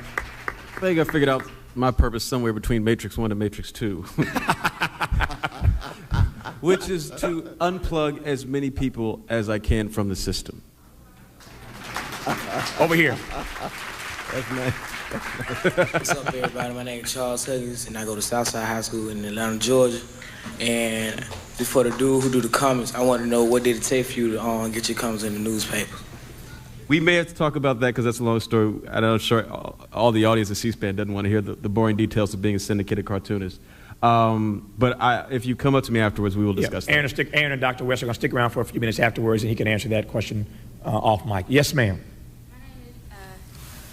I think I figured out my purpose somewhere between Matrix 1 and Matrix 2. Which is to unplug as many people as I can from the system. Over here. That's nice. What's up, everybody? My name is Charles Huggins, and I go to Southside High School in Atlanta, Georgia. And just for the dude who do the comments, I want to know, what did it take for you to get your comments in the newspaper? We may have to talk about that because that's a long story. I'm sure all the audience at C-SPAN doesn't want to hear the boring details of being a syndicated cartoonist. But if you come up to me afterwards, we will discuss that. Aaron and Dr. West are going to stick around for a few minutes afterwards, and he can answer that question off mic. Yes, ma'am.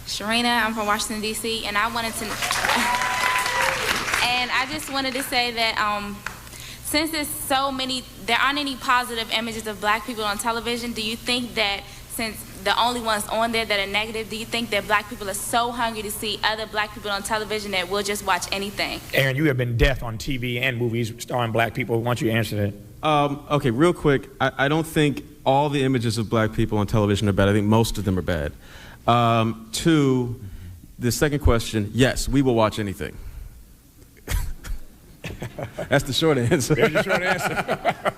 Sharina, I'm from Washington, D.C., and I just wanted to say that since there's so many, there aren't any positive images of black people on television, do you think that since the only ones on there that are negative, do you think that black people are so hungry to see other black people on television that we'll just watch anything? Aaron, you have been deaf on TV and movies starring black people. Why don't you answer that? Okay, real quick, I don't think all the images of black people on television are bad. I think most of them are bad. To the second question, yes, we will watch anything. That's the short answer. There's the short answer.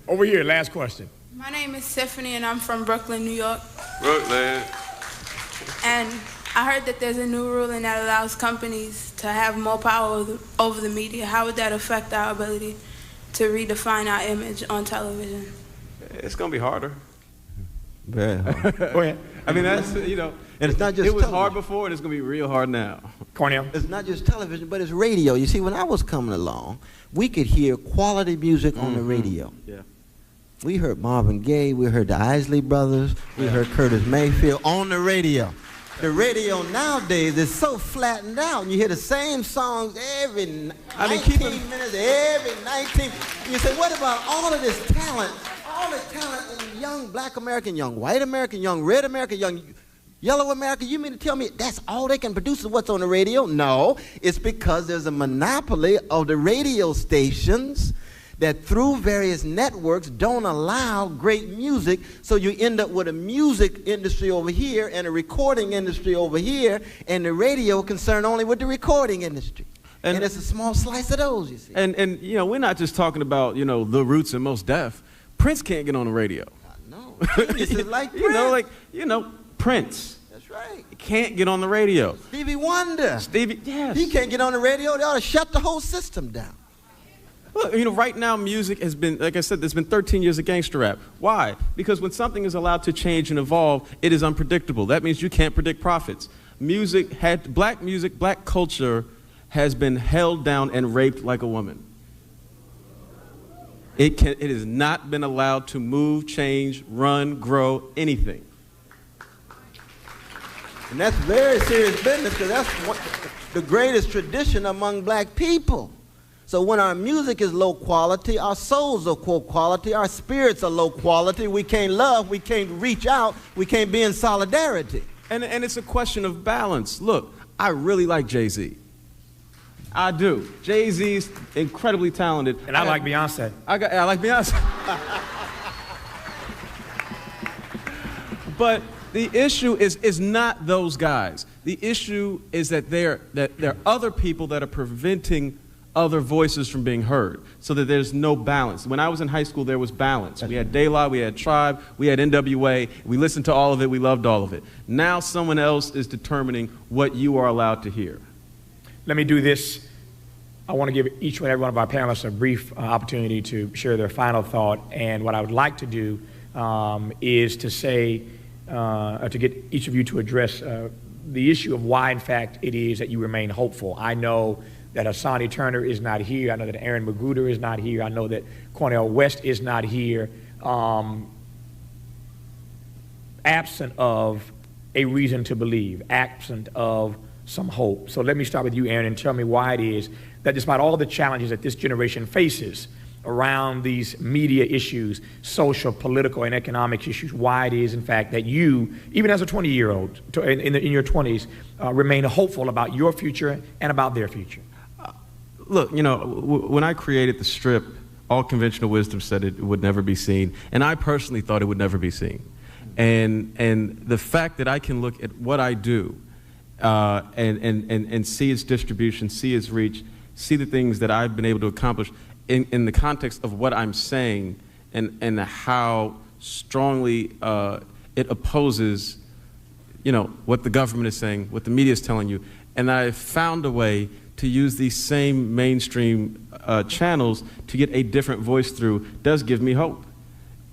Over here, last question. My name is Tiffany, and I'm from Brooklyn, New York. Brooklyn. And I heard that there's a new ruling that allows companies to have more power over the media. How would that affect our ability to redefine our image on television? It's going to be harder. Very hard. Go ahead. I mean, that's, you know, and it's not just it was television. hard before, and it's going to be real hard now. Cornel? It's not just television, but it's radio. You see, when I was coming along, we could hear quality music on the radio. Yeah. We heard Marvin Gaye, we heard the Isley Brothers, we heard Curtis Mayfield on the radio. The radio nowadays is so flattened out, and you hear the same songs every 19 minutes, every 19. You say, what about all of this talent? All the talent in young black American, young white American, young red American, young yellow American. You mean to tell me that's all they can produce is what's on the radio? No, it's because there's a monopoly of the radio stations that through various networks don't allow great music, so you end up with a music industry over here and a recording industry over here, and the radio concerned only with the recording industry. And it's a small slice of those, you see. And you know, we're not just talking about, you know, the Roots and Most Def. Prince can't get on the radio. No, this is like Prince. Prince. That's right. Can't get on the radio. Stevie Wonder. Yes. He can't get on the radio. They ought to shut the whole system down. Look, you know, right now music has been, like I said, there's been 13 years of gangster rap. Why? Because when something is allowed to change and evolve, it is unpredictable. That means you can't predict profits. Black music, black culture has been held down and raped like a woman. It has not been allowed to move, change, run, grow, anything. And that's very serious business, because that's the greatest tradition among black people. So when our music is low quality, our souls are low quality, our spirits are low quality, we can't love, we can't reach out, we can't be in solidarity. And it's a question of balance. Look, I really like Jay-Z. I do. Jay-Z's incredibly talented. And I like Beyonce. I like Beyonce. But the issue is not those guys. The issue is that there are other people that are preventing other voices from being heard, so that there's no balance. When I was in high school, there was balance. We had De La, we had Tribe, we had NWA. We listened to all of it. We loved all of it. Now someone else is determining what you are allowed to hear. let me do this. I want to give each and every one of our panelists a brief opportunity to share their final thought. And what I would like to do is to say, to get each of you to address the issue of why, in fact, it is that you remain hopeful. I know that Asani Turner is not here. I know that Aaron McGruder is not here. I know that Cornel West is not here. Absent of a reason to believe, absent of some hope. So let me start with you, Aaron, and tell me why it is that despite all the challenges that this generation faces around these media issues, social, political, and economic issues, why it is, in fact, that you, even as a 20-year-old, in your 20s, remain hopeful about your future and about their future. Look, you know, when I created the strip, all conventional wisdom said it would never be seen, and I personally thought it would never be seen. And the fact that I can look at what I do and see its distribution, see its reach, see the things that I've been able to accomplish in the context of what I'm saying and how strongly it opposes, you know, what the government is saying, what the media is telling you. And I've found a way to use these same mainstream channels to get a different voice through does give me hope.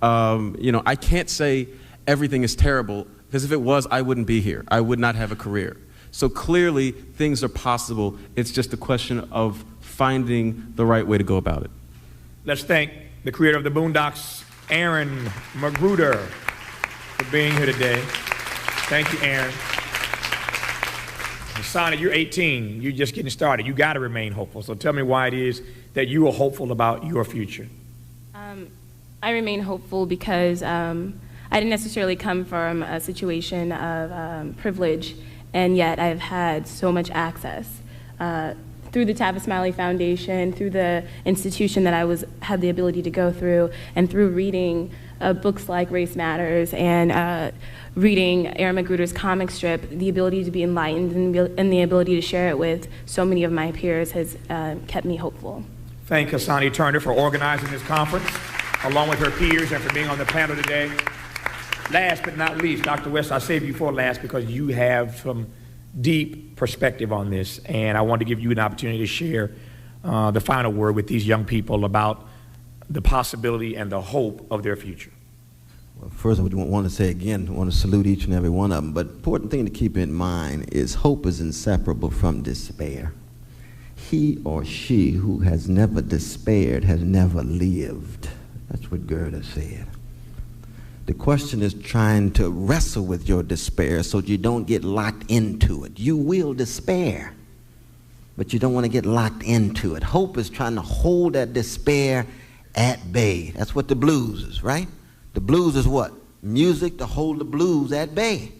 You know, I can't say everything is terrible, because if it was, I wouldn't be here. I would not have a career. So clearly, things are possible. It's just a question of finding the right way to go about it. Let's thank the creator of the Boondocks, Aaron McGruder, for being here today. Thank you, Aaron. Sonny, you're 18. You're just getting started. You got to remain hopeful. So tell me why it is that you are hopeful about your future. I remain hopeful because I didn't necessarily come from a situation of privilege, and yet I've had so much access through the Tavis Smiley Foundation, through the institution that I had the ability to go through, and through reading books like Race Matters and reading Aaron McGruder's comic strip. The ability to be enlightened and the ability to share it with so many of my peers has kept me hopeful. Thank Asani Turner for organizing this conference, along with her peers, and for being on the panel today. Last but not least, Dr. West, I saved you for last because you have some deep perspective on this, and I want to give you an opportunity to share the final word with these young people about the possibility and the hope of their future. Well, first, I would want to say again, I want to salute each and every one of them, but important thing to keep in mind is hope is inseparable from despair. He or she who has never despaired has never lived. That's what Goethe said. The question is trying to wrestle with your despair so you don't get locked into it. You will despair, but you don't want to get locked into it. Hope is trying to hold that despair at bay. That's what the blues is, right? The blues is what? Music to hold the blues at bay.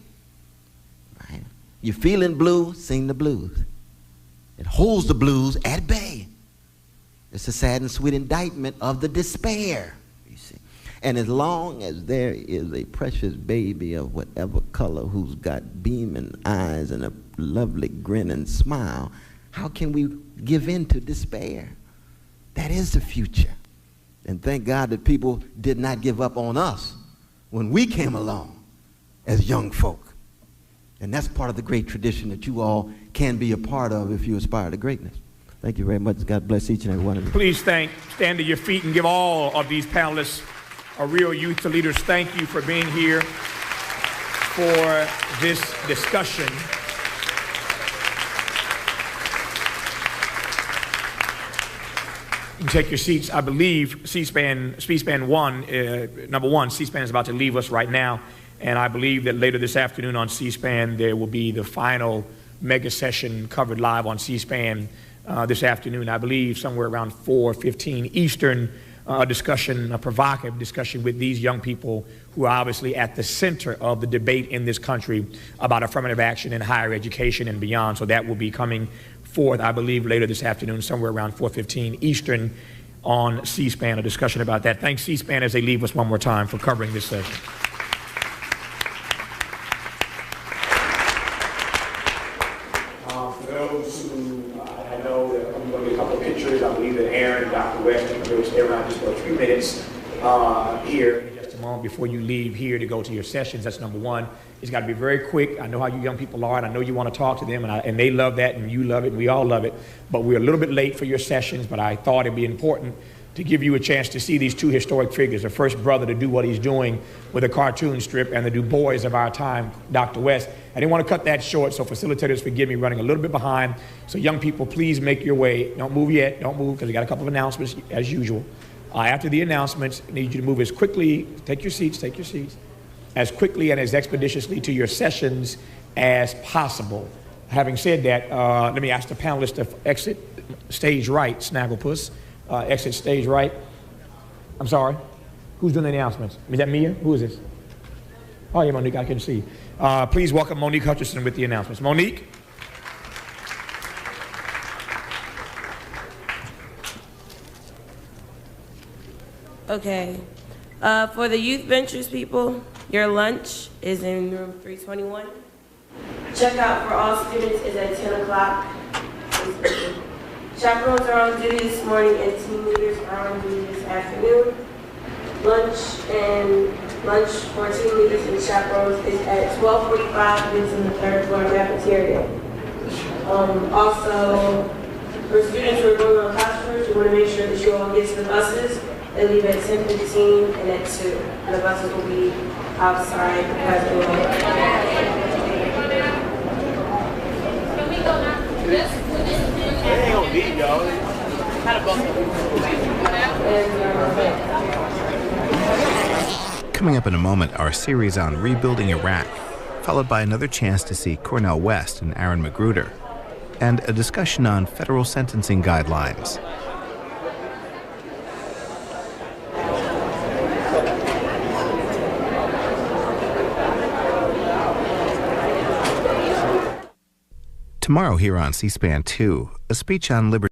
Right? You're feeling blue, sing the blues. It holds the blues at bay. It's a sad and sweet indictment of the despair. And as long as there is a precious baby of whatever color who's got beaming eyes and a lovely grin and smile, how can we give in to despair? That is the future. And thank God that people did not give up on us when we came along as young folk. And that's part of the great tradition that you all can be a part of if you aspire to greatness. Thank you very much. God bless each and every one of you. Please stand to your feet and give all of these panelists a real youth to leaders. Thank you for being here for this discussion. You can take your seats. I believe C-SPAN 1, number one, C-SPAN is about to leave us right now. And I believe that later this afternoon on C-SPAN, there will be the final mega session covered live on C-SPAN this afternoon. I believe somewhere around 4:15 Eastern, a provocative discussion with these young people who are obviously at the center of the debate in this country about affirmative action in higher education and beyond. So that will be coming forth, I believe, later this afternoon, somewhere around 4:15 Eastern on C-SPAN, a discussion about that. Thanks, C-SPAN, as they leave us one more time for covering this session. For those who, I know that I'm going to get a couple of pictures. I believe that Aaron and Dr. West are going to stay around just for a few minutes here in just a moment before you leave here to go to your sessions. That's number one. It's got to be very quick. I know how you young people are, and I know you want to talk to them, and they love that, and you love it, and we all love it. But we're a little bit late for your sessions, but I thought it'd be important to give you a chance to see these two historic figures, the first brother to do what he's doing with a cartoon strip, and the Du Bois of our time, Dr. West. I didn't want to cut that short, so facilitators, forgive me, running a little bit behind. So young people, please make your way. Don't move yet. Don't move, because we got a couple of announcements, as usual. After the announcements, I need you to move as quickly, take your seats, as quickly and as expeditiously to your sessions as possible. Having said that, let me ask the panelists to exit stage right, Snagglepuss. Exit stage right. I'm sorry. Who's doing the announcements? Is that Mia? Who is this? Oh, yeah, Monique, I can see. Please welcome Monique Hutcherson with the announcements. Monique? Okay. For the Youth Ventures people, your lunch is in room 321. Checkout for all students is at 10 o'clock. Chaperones are on duty this morning and team leaders are on duty this afternoon. Lunch for team leaders and chaperones is at 12:45. It's in the third floor cafeteria. Also, for students who are going on class tours, you want to make sure that you all get to the buses. They leave at 10:15 and at 2. And the buses will be outside the president. Can we go now? They don't need y'all. Coming up in a moment, our series on rebuilding Iraq, followed by another chance to see Cornel West and Aaron McGruder, and a discussion on federal sentencing guidelines. Tomorrow here on C-SPAN 2, a speech on liberty.